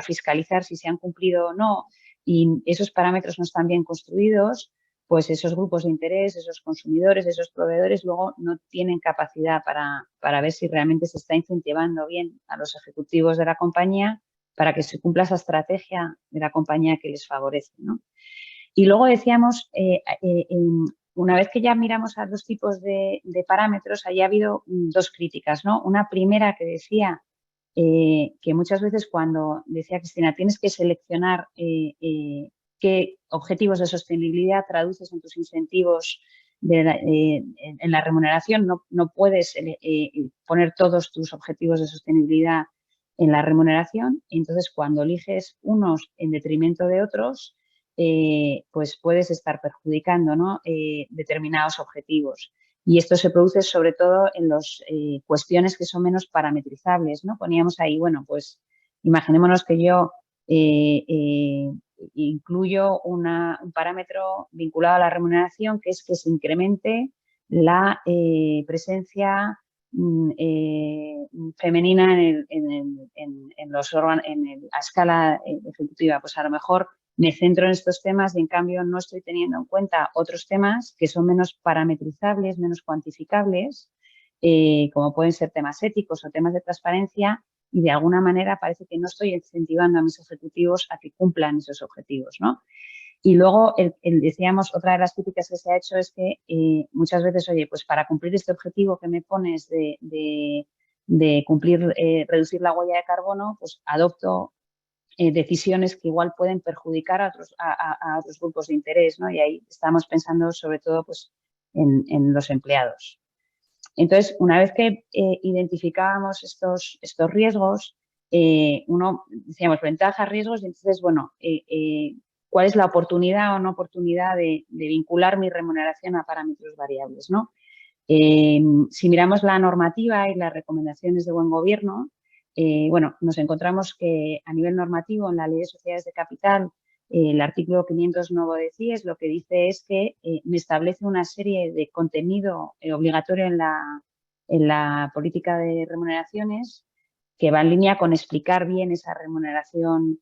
fiscalizar si se han cumplido o no y esos parámetros no están bien construidos, pues esos grupos de interés, esos consumidores, esos proveedores luego no tienen capacidad para ver si realmente se está incentivando bien a los ejecutivos de la compañía para que se cumpla esa estrategia de la compañía que les favorece, ¿no? Y luego decíamos, una vez que ya miramos a los tipos de parámetros, ahí ha habido dos críticas, ¿no? Una primera que decía que muchas veces cuando, decía Cristina, tienes que seleccionar qué objetivos de sostenibilidad traduces en tus incentivos en la remuneración, no puedes poner todos tus objetivos de sostenibilidad en la remuneración. Entonces, cuando eliges unos en detrimento de otros, pues puedes estar perjudicando, ¿no? Determinados objetivos. Y esto se produce sobre todo en las cuestiones que son menos parametrizables, ¿no? Poníamos ahí, bueno, pues imaginémonos que yo incluyo un parámetro vinculado a la remuneración que es que se incremente la presencia femenina en la escala ejecutiva. Pues a lo mejor me centro en estos temas y en cambio no estoy teniendo en cuenta otros temas que son menos parametrizables, menos cuantificables, como pueden ser temas éticos o temas de transparencia, y de alguna manera parece que no estoy incentivando a mis ejecutivos a que cumplan esos objetivos, ¿no? Y luego, decíamos, otra de las críticas que se ha hecho es que muchas veces, oye, pues para cumplir este objetivo que me pones de cumplir, reducir la huella de carbono, pues adopto decisiones que igual pueden perjudicar a otros grupos de interés, ¿no? Y ahí estamos pensando sobre todo pues, en los empleados. Entonces, una vez que identificábamos estos riesgos, uno, decíamos, ventajas, riesgos, y entonces, bueno, ¿cuál es la oportunidad o no oportunidad de vincular mi remuneración a parámetros variables, ¿no? Si miramos la normativa y las recomendaciones de buen gobierno, bueno, nos encontramos que a nivel normativo en la Ley de Sociedades de Capital, el artículo 509 de CIES lo que dice es que me establece una serie de contenido obligatorio en la política de remuneraciones que va en línea con explicar bien esa remuneración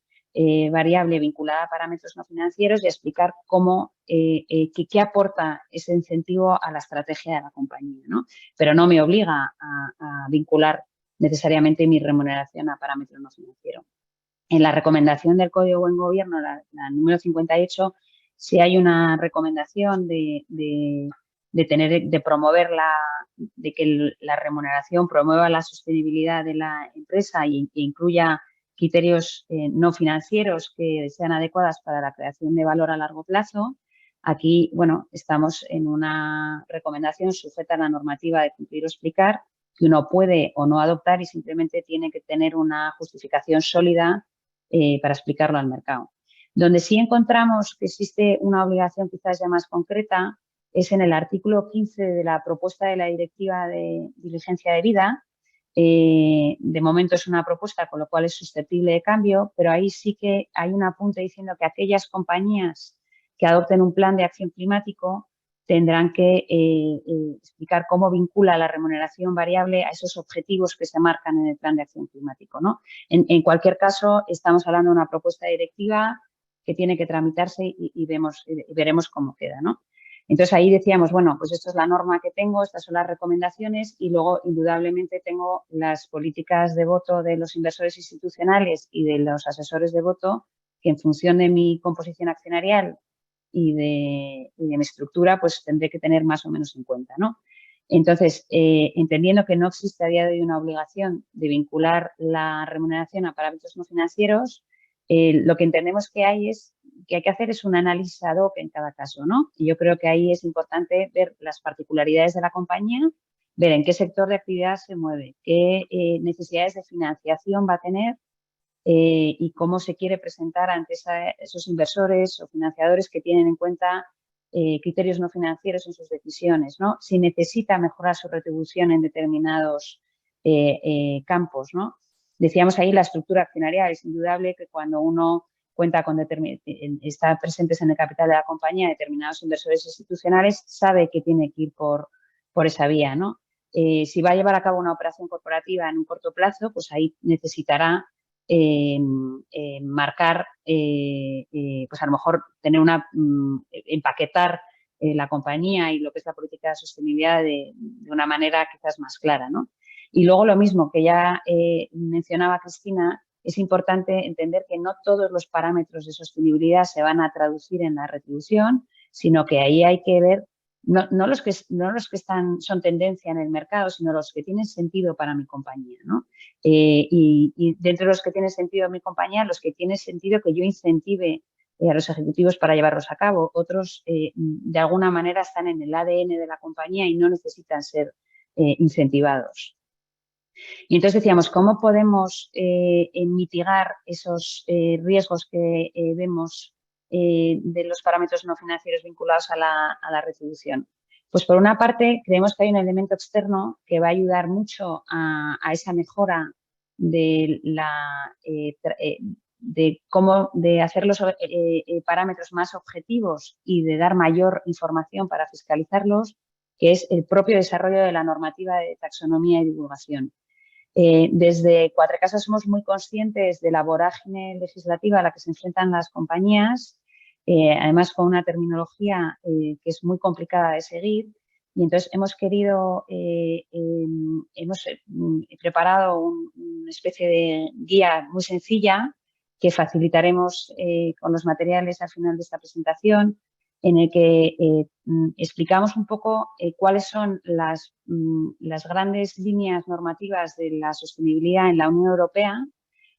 variable vinculada a parámetros no financieros y explicar cómo, qué aporta ese incentivo a la estrategia de la compañía, ¿no? Pero no me obliga a vincular necesariamente mi remuneración a parámetros no financieros. En la recomendación del Código de Buen Gobierno, la número 58, sí hay una recomendación de promover de que la remuneración promueva la sostenibilidad de la empresa e incluya criterios no financieros que sean adecuadas para la creación de valor a largo plazo. Aquí, bueno, estamos en una recomendación sujeta a la normativa de cumplir o explicar que uno puede o no adoptar y simplemente tiene que tener una justificación sólida para explicarlo al mercado. Donde sí encontramos que existe una obligación quizás ya más concreta es en el artículo 15 de la propuesta de la Directiva de Diligencia de Vida. De momento es una propuesta, con lo cual es susceptible de cambio, pero ahí sí que hay un apunte diciendo que aquellas compañías que adopten un plan de acción climático tendrán que explicar cómo vincula la remuneración variable a esos objetivos que se marcan en el plan de acción climático, ¿no? En cualquier caso, estamos hablando de una propuesta directiva que tiene que tramitarse y veremos cómo queda, ¿no? Entonces, ahí decíamos, bueno, pues esto es la norma que tengo, estas son las recomendaciones y luego, indudablemente, tengo las políticas de voto de los inversores institucionales y de los asesores de voto que, en función de mi composición accionarial y de mi estructura, pues tendré que tener más o menos en cuenta, ¿no? Entonces, entendiendo que no existe a día de hoy una obligación de vincular la remuneración a parámetros no financieros, lo que entendemos que hay que hacer es un análisis ad hoc en cada caso, ¿no? Y yo creo que ahí es importante ver las particularidades de la compañía, ver en qué sector de actividad se mueve, qué necesidades de financiación va a tener y cómo se quiere presentar ante esos inversores o financiadores que tienen en cuenta criterios no financieros en sus decisiones, ¿no? Si necesita mejorar su retribución en determinados campos, ¿no? Decíamos ahí la estructura accionarial. Es indudable que cuando uno cuenta con está presentes en el capital de la compañía determinados inversores institucionales, sabe que tiene que ir por esa vía, ¿no? Si va a llevar a cabo una operación corporativa en un corto plazo, pues ahí necesitará marcar, pues a lo mejor tener empaquetar la compañía y lo que es la política de sostenibilidad de una manera quizás más clara, ¿no? Y luego lo mismo que ya mencionaba Cristina, es importante entender que no todos los parámetros de sostenibilidad se van a traducir en la retribución, sino que ahí hay que ver no los que son tendencia en el mercado, sino los que tienen sentido para mi compañía, ¿no? Y dentro de los que tienen sentido en mi compañía, los que tienen sentido que yo incentive a los ejecutivos para llevarlos a cabo. Otros, de alguna manera, están en el ADN de la compañía y no necesitan ser incentivados. Y entonces decíamos, ¿cómo podemos mitigar esos riesgos que vemos de los parámetros no financieros vinculados a la retribución? Pues por una parte, creemos que hay un elemento externo que va a ayudar mucho a esa mejora de hacer los parámetros más objetivos y de dar mayor información para fiscalizarlos, que es el propio desarrollo de la normativa de taxonomía y divulgación. Desde Cuatrecasas somos muy conscientes de la vorágine legislativa a la que se enfrentan las compañías, además con una terminología que es muy complicada de seguir, Y entonces hemos querido, hemos preparado una especie de guía muy sencilla que facilitaremos con los materiales al final de esta presentación, en el que explicamos un poco cuáles son las grandes líneas normativas de la sostenibilidad en la Unión Europea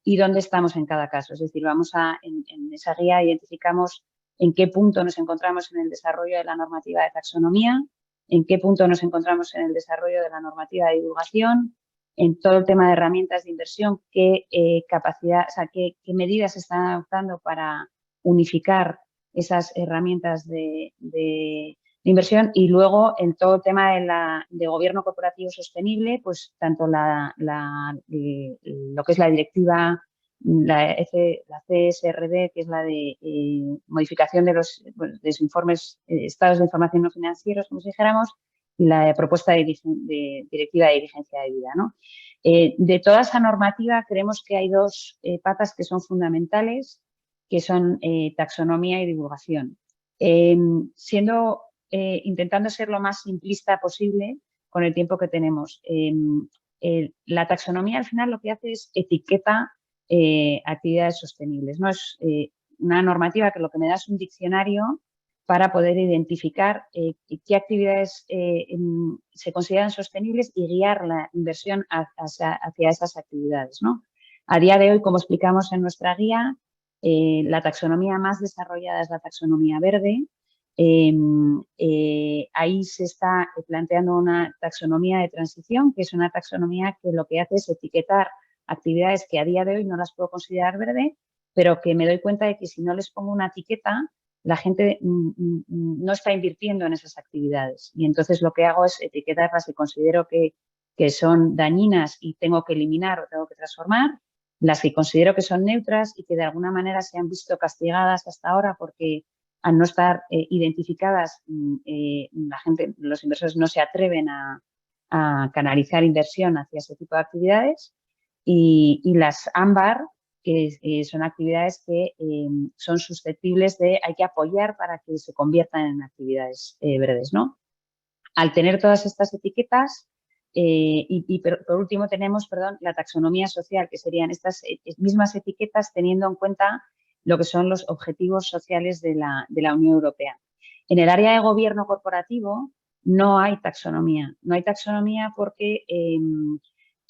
y dónde estamos en cada caso. Es decir, en esa guía identificamos en qué punto nos encontramos en el desarrollo de la normativa de taxonomía, en qué punto nos encontramos en el desarrollo de la normativa de divulgación, en todo el tema de herramientas de inversión, qué medidas se están adoptando para unificar esas herramientas de inversión, y luego en todo el tema de gobierno corporativo sostenible, pues tanto lo que es la directiva, la CSRD, que es la de modificación de los informes, estados de información no financieros, como si dijéramos, y la propuesta de directiva de diligencia de vida, ¿no? De toda esa normativa creemos que hay dos patas que son fundamentales, que son taxonomía y divulgación. Intentando ser lo más simplista posible con el tiempo que tenemos. La taxonomía al final lo que hace es etiqueta actividades sostenibles, ¿no? Es una normativa que lo que me da es un diccionario para poder identificar qué actividades se consideran sostenibles y guiar la inversión hacia esas actividades, ¿no? A día de hoy, como explicamos en nuestra guía, la taxonomía más desarrollada es la taxonomía verde. Ahí se está planteando una taxonomía de transición, que es una taxonomía que lo que hace es etiquetar actividades que a día de hoy no las puedo considerar verde, pero que me doy cuenta de que si no les pongo una etiqueta, la gente no está invirtiendo en esas actividades. Y entonces lo que hago es etiquetarlas y considero que son dañinas y tengo que eliminar o tengo que transformar, las que considero que son neutras y que de alguna manera se han visto castigadas hasta ahora porque al no estar identificadas, los inversores no se atreven a canalizar inversión hacia ese tipo de actividades, y las ámbar, que son actividades que son susceptibles hay que apoyar para que se conviertan en actividades verdes, ¿no? Al tener todas estas etiquetas, por último tenemos, la taxonomía social, que serían estas mismas etiquetas teniendo en cuenta lo que son los objetivos sociales de la Unión Europea. En el área de gobierno corporativo no hay taxonomía. No hay taxonomía porque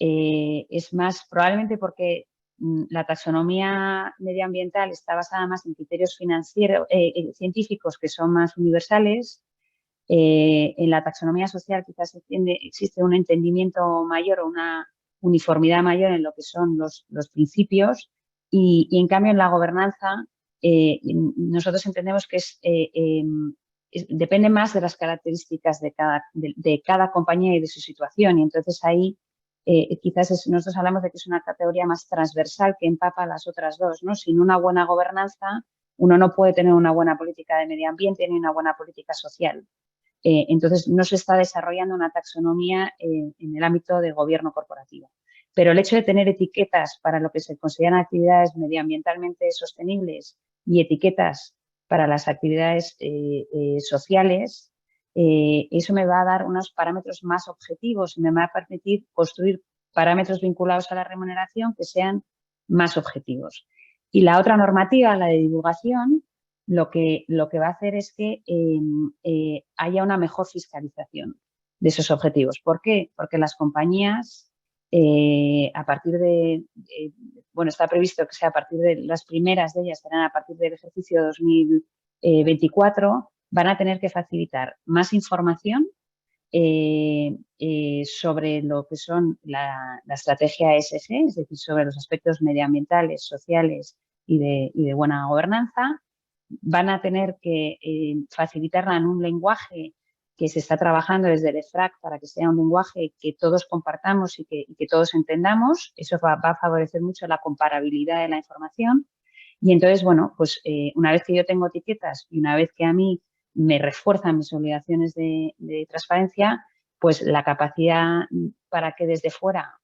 es más, probablemente porque la taxonomía medioambiental está basada más en criterios científicos que son más universales. En la taxonomía social quizás existe un entendimiento mayor o una uniformidad mayor en lo que son los principios, y en cambio en la gobernanza nosotros entendemos que depende más de las características de cada compañía y de su situación, y entonces ahí quizás nosotros hablamos de que es una categoría más transversal que empapa las otras dos, ¿no? Sin una buena gobernanza uno no puede tener una buena política de medio ambiente ni una buena política social. Entonces, no se está desarrollando una taxonomía en el ámbito de gobierno corporativo. Pero el hecho de tener etiquetas para lo que se consideran actividades medioambientalmente sostenibles y etiquetas para las actividades sociales, eso me va a dar unos parámetros más objetivos y me va a permitir construir parámetros vinculados a la remuneración que sean más objetivos. Y la otra normativa, la de divulgación, lo que va a hacer es que haya una mejor fiscalización de esos objetivos. ¿Por qué? Porque las compañías, a partir está previsto que sea a partir de las primeras de ellas, serán a partir del ejercicio 2024, van a tener que facilitar más información sobre lo que son la estrategia ESG, es decir, sobre los aspectos medioambientales, sociales y de buena gobernanza. Van a tener que facilitarla en un lenguaje que se está trabajando desde el EFRAC para que sea un lenguaje que todos compartamos y que todos entendamos. Eso va a favorecer mucho la comparabilidad de la información. Y entonces, bueno, pues una vez que yo tengo etiquetas y una vez que a mí me refuerzan mis obligaciones de transparencia, pues la capacidad para que desde fuera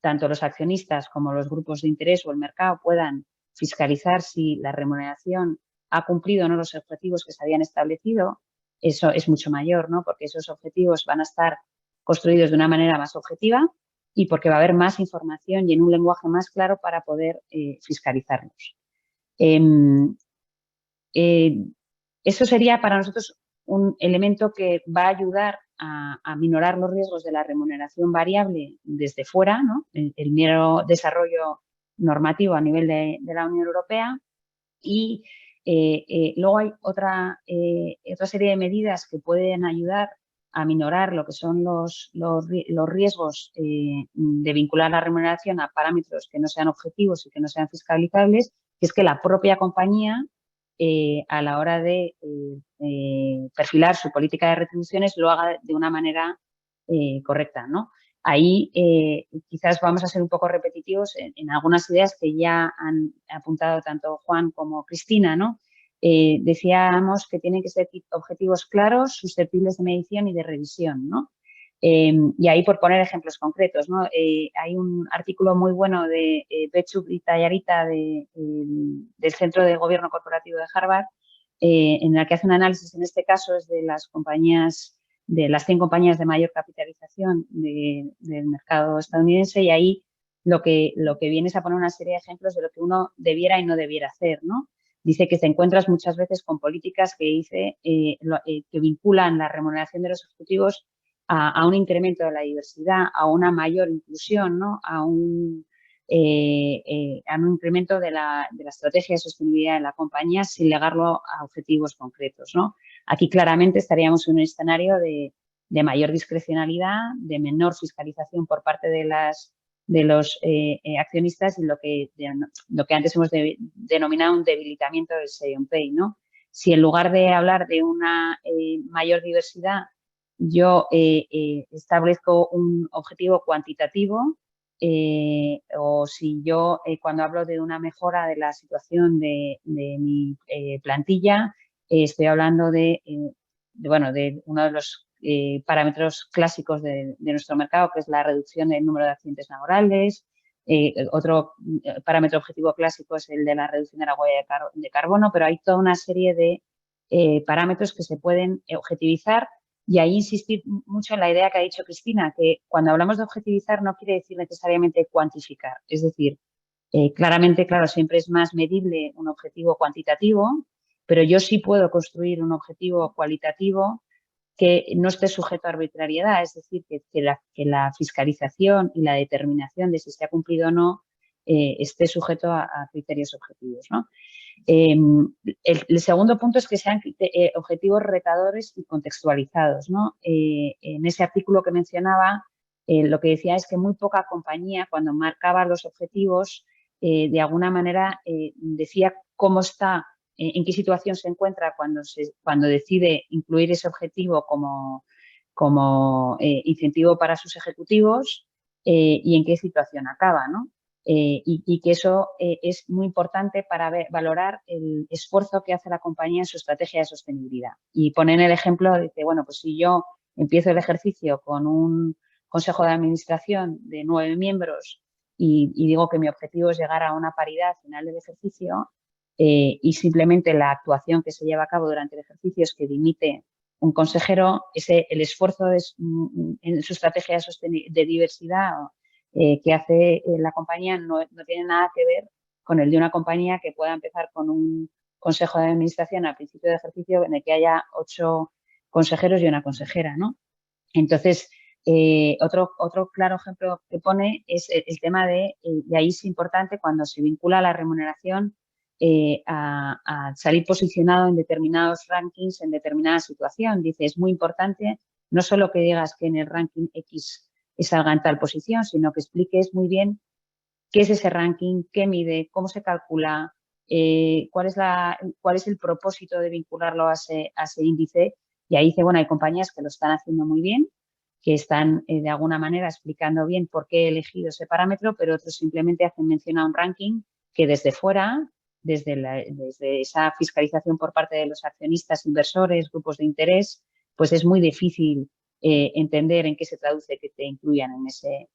tanto los accionistas como los grupos de interés o el mercado puedan fiscalizar si la remuneración ha cumplido o no los objetivos que se habían establecido, eso es mucho mayor, ¿no? Porque esos objetivos van a estar construidos de una manera más objetiva y porque va a haber más información y en un lenguaje más claro para poder fiscalizarlos. Eso sería para nosotros un elemento que va a ayudar a minorar los riesgos de la remuneración variable desde fuera, ¿no? El mero desarrollo normativo a nivel de la Unión Europea. Y luego hay otra serie de medidas que pueden ayudar a minorar lo que son los riesgos de vincular la remuneración a parámetros que no sean objetivos y que no sean fiscalizables, que es que la propia compañía, a la hora de perfilar su política de retribuciones, lo haga de una manera correcta, ¿no? Ahí quizás vamos a ser un poco repetitivos en algunas ideas que ya han apuntado tanto Juan como Cristina, ¿no? Decíamos que tienen que ser objetivos claros, susceptibles de medición y de revisión, ¿no? Y ahí, por poner ejemplos concretos, ¿no? Hay un artículo muy bueno de Bechuk y Tallarita del Centro de Gobierno Corporativo de Harvard, en el que hace un análisis, en este caso es de las compañías, de las 100 compañías de mayor capitalización del mercado estadounidense, y ahí lo que viene es a poner una serie de ejemplos de lo que uno debiera y no debiera hacer, ¿no? Dice que te encuentras muchas veces con políticas que vinculan la remuneración de los ejecutivos a un incremento de la diversidad, a una mayor inclusión, ¿no? A un incremento de la estrategia de sostenibilidad de la compañía sin ligarlo a objetivos concretos, ¿no? Aquí claramente estaríamos en un escenario de mayor discrecionalidad, de menor fiscalización por parte de los accionistas y lo que antes hemos denominado un debilitamiento del say on pay, ¿no? Si en lugar de hablar de una mayor diversidad, yo establezco un objetivo cuantitativo, o si yo cuando hablo de una mejora de la situación de mi plantilla, estoy hablando de uno de los parámetros clásicos de nuestro mercado, que es la reducción del número de accidentes laborales. Otro parámetro objetivo clásico es el de la reducción de la huella de carbono, pero hay toda una serie de parámetros que se pueden objetivizar. Y ahí insistir mucho en la idea que ha dicho Cristina, que cuando hablamos de objetivizar no quiere decir necesariamente cuantificar. Es decir, claramente, claro, siempre es más medible un objetivo cuantitativo, pero yo sí puedo construir un objetivo cualitativo que no esté sujeto a arbitrariedad. Es decir, que la fiscalización y la determinación de si se ha cumplido o no esté sujeto a criterios objetivos, ¿no? El segundo punto es que sean objetivos retadores y contextualizados, ¿no? En ese artículo que mencionaba, lo que decía es que muy poca compañía, cuando marcaba los objetivos, de alguna manera decía cómo está, en qué situación se encuentra cuando decide incluir ese objetivo como incentivo para sus ejecutivos y en qué situación acaba, ¿no? Y que eso es muy importante para valorar el esfuerzo que hace la compañía en su estrategia de sostenibilidad. Y ponen el ejemplo de que, bueno, pues si yo empiezo el ejercicio con un consejo de administración de 9 miembros y digo que mi objetivo es llegar a una paridad al final del ejercicio y simplemente la actuación que se lleva a cabo durante el ejercicio es que dimite un consejero, el esfuerzo en su estrategia de diversidad que hace la compañía no tiene nada que ver con el de una compañía que pueda empezar con un consejo de administración al principio de ejercicio en el que haya 8 consejeros y una consejera, ¿no? Entonces, otro claro ejemplo que pone es el tema de ahí es importante cuando se vincula la remuneración a salir posicionado en determinados rankings, en determinada situación. Dice, es muy importante no solo que digas que en el ranking X salga en tal posición, sino que expliques muy bien qué es ese ranking, qué mide, cómo se calcula, cuál es el propósito de vincularlo a ese índice. Y ahí dice, bueno, hay compañías que lo están haciendo muy bien, que están de alguna manera explicando bien por qué he elegido ese parámetro, pero otros simplemente hacen mención a un ranking que desde fuera, desde esa fiscalización por parte de los accionistas, inversores, grupos de interés, pues es muy difícil entender en qué se traduce que te incluyan en ese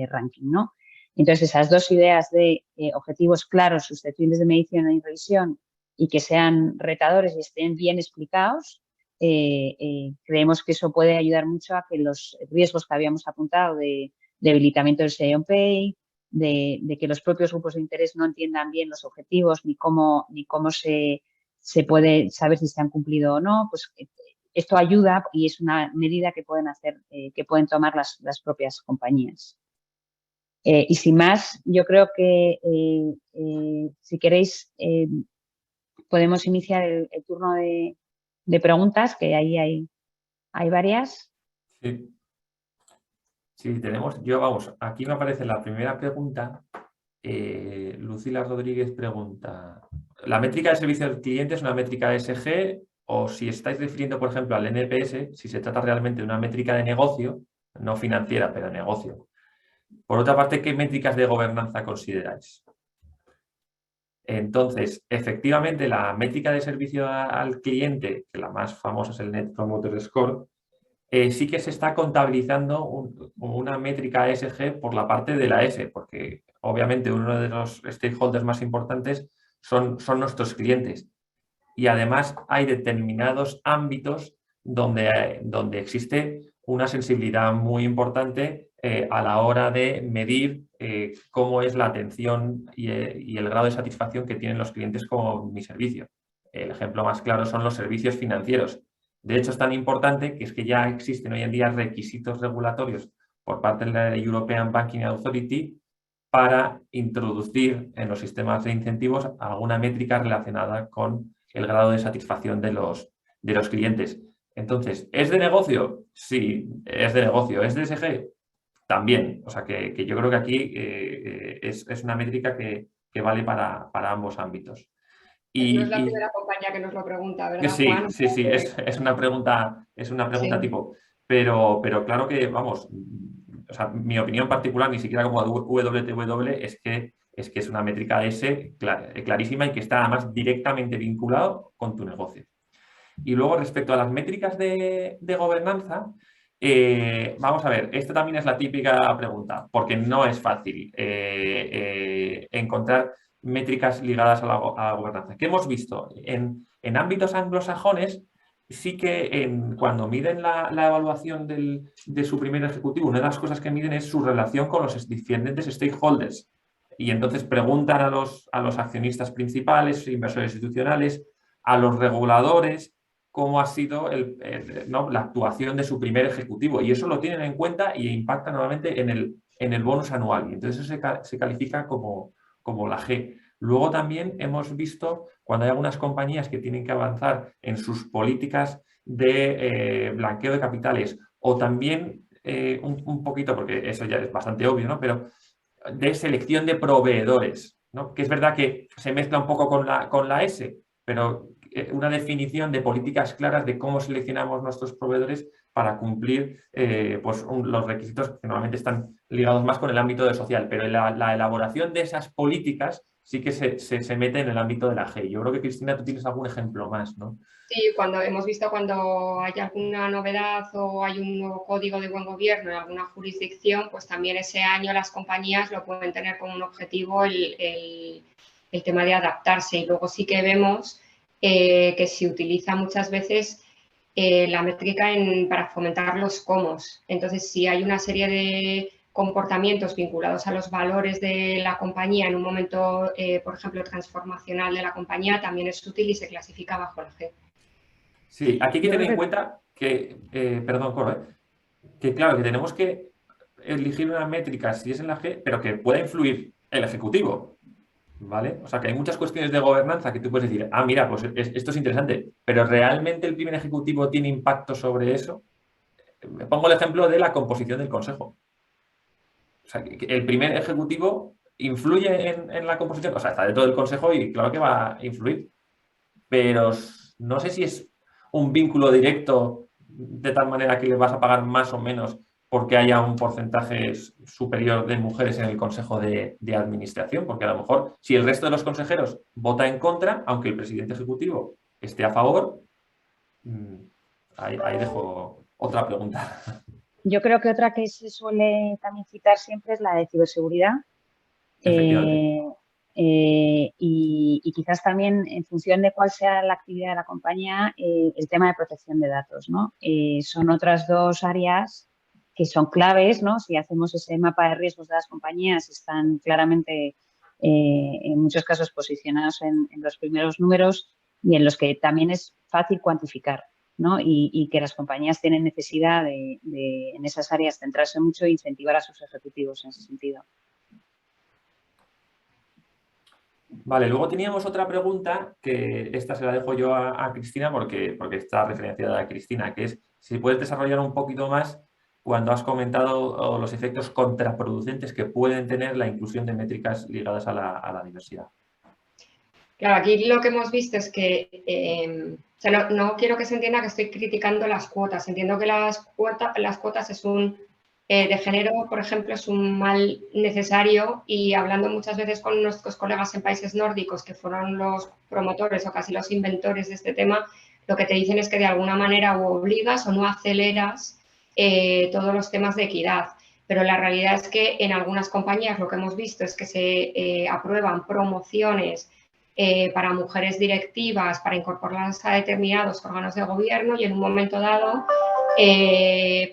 ranking, ¿no? Entonces, esas dos ideas de objetivos claros, susceptibles de medición y revisión y que sean retadores y estén bien explicados, creemos que eso puede ayudar mucho a que los riesgos que habíamos apuntado de debilitamiento del Say on Pay, de que los propios grupos de interés no entiendan bien los objetivos ni cómo se puede saber si se han cumplido o no, pues esto ayuda y es una medida que pueden hacer, que pueden tomar las propias compañías. Y sin más, yo creo que si queréis podemos iniciar el turno de preguntas, que ahí hay varias. Sí. Sí, tenemos, aquí me aparece la primera pregunta. Lucila Rodríguez pregunta, ¿la métrica de servicio al cliente es una métrica ESG o si estáis refiriendo, por ejemplo, al NPS, si se trata realmente de una métrica de negocio, no financiera, pero de negocio? Por otra parte, ¿qué métricas de gobernanza consideráis? Entonces, efectivamente, la métrica de servicio al cliente, que la más famosa es el Net Promoter Score, sí que se está contabilizando una métrica ESG por la parte de la S, porque obviamente uno de los stakeholders más importantes son nuestros clientes. Y además hay determinados ámbitos donde existe una sensibilidad muy importante a la hora de medir cómo es la atención y el grado de satisfacción que tienen los clientes con mi servicio. El ejemplo más claro son los servicios financieros. De hecho, es tan importante que es que ya existen hoy en día requisitos regulatorios por parte de la European Banking Authority para introducir en los sistemas de incentivos alguna métrica relacionada con el grado de satisfacción de los clientes. Entonces, ¿es de negocio? Sí, es de negocio. ¿Es de ESG? También. O sea, que yo creo que aquí es una métrica que vale para ambos ámbitos. No es la primera compañía que nos lo pregunta, ¿verdad, sí, Juan? Sí, es una pregunta sí. Tipo. Pero claro que, vamos, o sea, mi opinión particular, ni siquiera como WTW, es que es una métrica S clarísima y que está además directamente vinculado con tu negocio. Y luego, respecto a las métricas de gobernanza, vamos a ver, esta también es la típica pregunta, porque no es fácil encontrar métricas ligadas a la gobernanza. ¿Qué hemos visto? En ámbitos anglosajones, sí que cuando miden la evaluación de su primer ejecutivo, una de las cosas que miden es su relación con los diferentes stakeholders. Y entonces preguntan a los accionistas principales, inversores institucionales, a los reguladores, cómo ha sido la actuación de su primer ejecutivo. Y eso lo tienen en cuenta y impacta nuevamente en el bonus anual. Y entonces eso se califica como la G. Luego también hemos visto cuando hay algunas compañías que tienen que avanzar en sus políticas de blanqueo de capitales o también un poquito, porque eso ya es bastante obvio, ¿no? Pero de selección de proveedores, ¿no? Que es verdad que se mezcla un poco con la S, pero una definición de políticas claras de cómo seleccionamos nuestros proveedores para cumplir los requisitos que normalmente están ligados más con el ámbito de social, pero la elaboración de esas políticas sí que se mete en el ámbito de la G. Yo creo que, Cristina, tú tienes algún ejemplo más, ¿no? Sí, cuando hemos visto cuando hay alguna novedad o hay un nuevo código de buen gobierno en alguna jurisdicción, pues también ese año las compañías lo pueden tener como un objetivo el tema de adaptarse. Y luego sí que vemos que se utiliza muchas veces la métrica para fomentar los comos. Entonces, si hay una serie de comportamientos vinculados a los valores de la compañía en un momento, por ejemplo, transformacional de la compañía, también es útil y se clasifica bajo la G. Sí, aquí hay que tener en cuenta que, perdón, Coro, que claro, que tenemos que elegir una métrica si es en la G, pero que pueda influir el ejecutivo, ¿vale? O sea, que hay muchas cuestiones de gobernanza que tú puedes decir, ah, mira, pues esto es interesante, pero ¿realmente el primer ejecutivo tiene impacto sobre eso? Me pongo el ejemplo de la composición del consejo. O sea, que el primer ejecutivo influye en la composición, o sea, está dentro del consejo y claro que va a influir, pero no sé si es un vínculo directo de tal manera que le vas a pagar más o menos porque haya un porcentaje superior de mujeres en el consejo de administración, porque a lo mejor si el resto de los consejeros vota en contra, aunque el presidente ejecutivo esté a favor, ahí dejo otra pregunta. Yo creo que otra que se suele también citar siempre es la de ciberseguridad. Y quizás también en función de cuál sea la actividad de la compañía, el tema de protección de datos, ¿no? Son otras dos áreas que son claves, ¿no? Si hacemos ese mapa de riesgos de las compañías, están claramente en muchos casos posicionados en los primeros números y en los que también es fácil cuantificar, ¿no? Y que las compañías tienen necesidad de en esas áreas centrarse mucho e incentivar a sus ejecutivos en ese sentido. Vale, luego teníamos otra pregunta que esta se la dejo yo a Cristina porque está referenciada a Cristina, que es si puedes desarrollar un poquito más cuando has comentado los efectos contraproducentes que pueden tener la inclusión de métricas ligadas a la diversidad. Claro, aquí lo que hemos visto es que, o sea, no quiero que se entienda que estoy criticando las cuotas. Entiendo que las cuotas es de género, por ejemplo, es un mal necesario y hablando muchas veces con nuestros colegas en países nórdicos que fueron los promotores o casi los inventores de este tema, lo que te dicen es que de alguna manera o obligas o no aceleras todos los temas de equidad. Pero la realidad es que en algunas compañías lo que hemos visto es que se aprueban promociones para mujeres directivas, para incorporarlas a determinados órganos de gobierno y en un momento dado,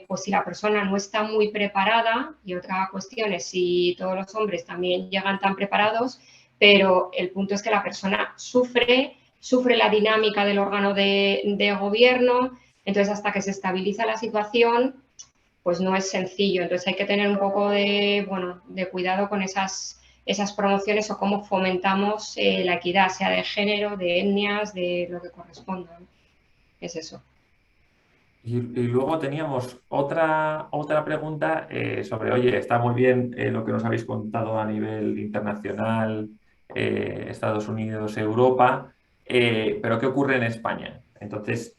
pues si la persona no está muy preparada, y otra cuestión es si todos los hombres también llegan tan preparados, pero el punto es que la persona sufre la dinámica del órgano de gobierno, entonces hasta que se estabiliza la situación, pues no es sencillo. Entonces hay que tener un poco de cuidado con esas promociones o cómo fomentamos la equidad, sea de género, de etnias, de lo que corresponda. Es eso. Y luego teníamos otra pregunta sobre, oye, está muy bien lo que nos habéis contado a nivel internacional, Estados Unidos, Europa, pero ¿qué ocurre en España? Entonces,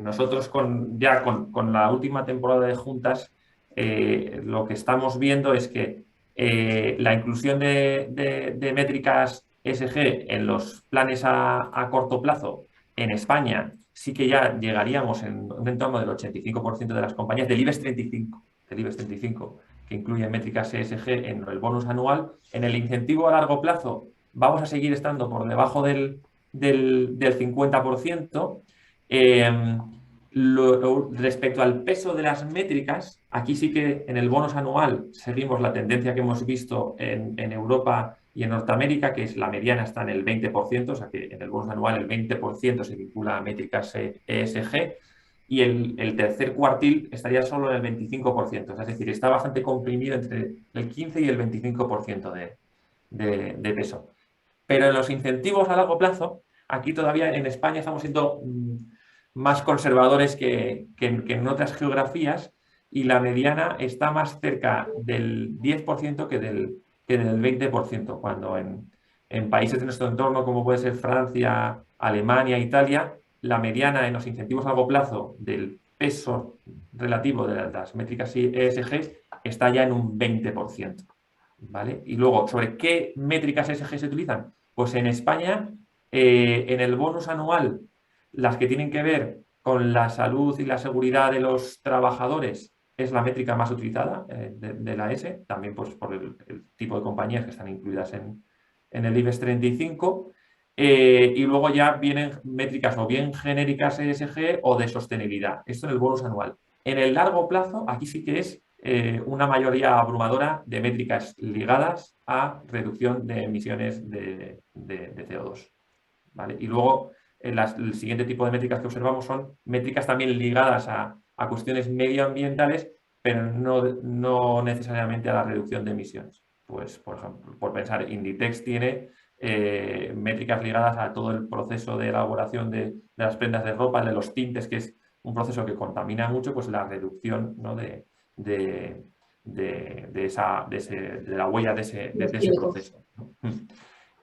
nosotros con la última temporada de juntas, lo que estamos viendo es que la inclusión de métricas ESG en los planes a corto plazo en España sí que ya llegaríamos en un entorno del 85% de las compañías del IBEX 35, que incluye métricas ESG en el bonus anual. En el incentivo a largo plazo vamos a seguir estando por debajo del 50%. Respecto al peso de las métricas, aquí sí que en el bonus anual seguimos la tendencia que hemos visto en Europa y en Norteamérica, que es la mediana está en el 20%, o sea que en el bonus anual el 20% se vincula a métricas ESG y el tercer cuartil estaría solo en el 25%, es decir, está bastante comprimido entre el 15 y el 25% de peso. Pero en los incentivos a largo plazo, aquí todavía en España estamos siendo más conservadores que en otras geografías y la mediana está más cerca del 10% que del 20%, cuando en países de nuestro entorno, como puede ser Francia, Alemania, Italia, la mediana en los incentivos a largo plazo del peso relativo de las métricas ESG está ya en un 20%. ¿Vale? Y luego, ¿sobre qué métricas ESG se utilizan? Pues en España, en el bonus anual, las que tienen que ver con la salud y la seguridad de los trabajadores es la métrica más utilizada de la ESE, también pues, por el tipo de compañías que están incluidas en el IBEX 35. Y luego ya vienen métricas o bien genéricas ESG o de sostenibilidad. Esto en el bonus anual. En el largo plazo, aquí sí que es una mayoría abrumadora de métricas ligadas a reducción de emisiones de CO2. ¿Vale? Y luego el siguiente tipo de métricas que observamos son métricas también ligadas a cuestiones medioambientales, pero no necesariamente a la reducción de emisiones. Pues, por ejemplo, por pensar, Inditex tiene métricas ligadas a todo el proceso de elaboración de las prendas de ropa, de los tintes, que es un proceso que contamina mucho, pues la reducción, ¿no? de la huella de ese proceso, ¿no?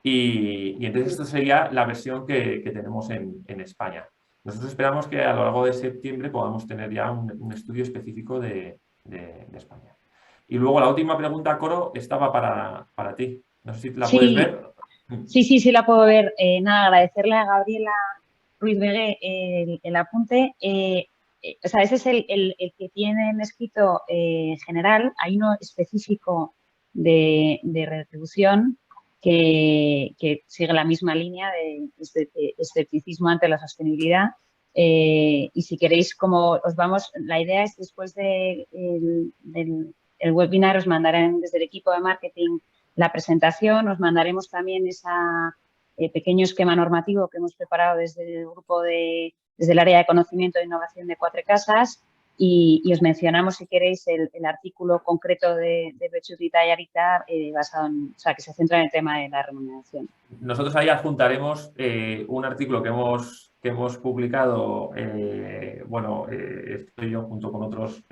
Y entonces esto sería la versión que tenemos en España. Nosotros esperamos que a lo largo de septiembre podamos tener ya un estudio específico de España. Y luego la última pregunta, Coro, estaba para ti. No sé si la puedes ver. Sí, la puedo ver. Nada, agradecerle a Gabriela Ruiz Vegué el apunte. O sea, ese es el que tienen escrito general. Hay uno específico de retribución que sigue la misma línea de escepticismo ante la sostenibilidad. Y si queréis, como os vamos, la idea es después del webinar os mandarán desde el equipo de marketing la presentación, os mandaremos también ese pequeño esquema normativo que hemos preparado desde el grupo desde el área de conocimiento e innovación de Quatre Casas y os mencionamos, si queréis, el artículo concreto de Bechuritza y Arita basado en, o sea, que se centra en el tema de la remuneración. Nosotros ahí adjuntaremos un artículo que hemos publicado, estoy yo junto con otros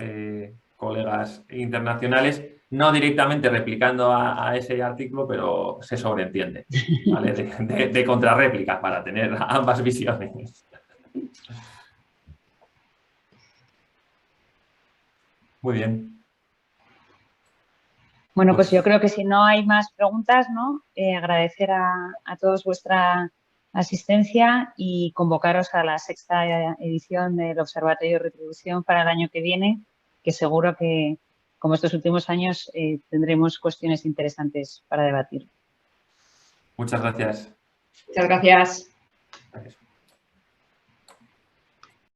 colegas internacionales, no directamente replicando a ese artículo, pero se sobreentiende, ¿vale? de contrarréplica para tener ambas visiones. Muy bien. Bueno, pues yo creo que si no hay más preguntas, ¿no? Agradecer a todos vuestra asistencia y convocaros a la 6ª edición del Observatorio de Retribución para el año que viene, que seguro que, como estos últimos años, tendremos cuestiones interesantes para debatir. Muchas gracias. Muchas gracias. Gracias.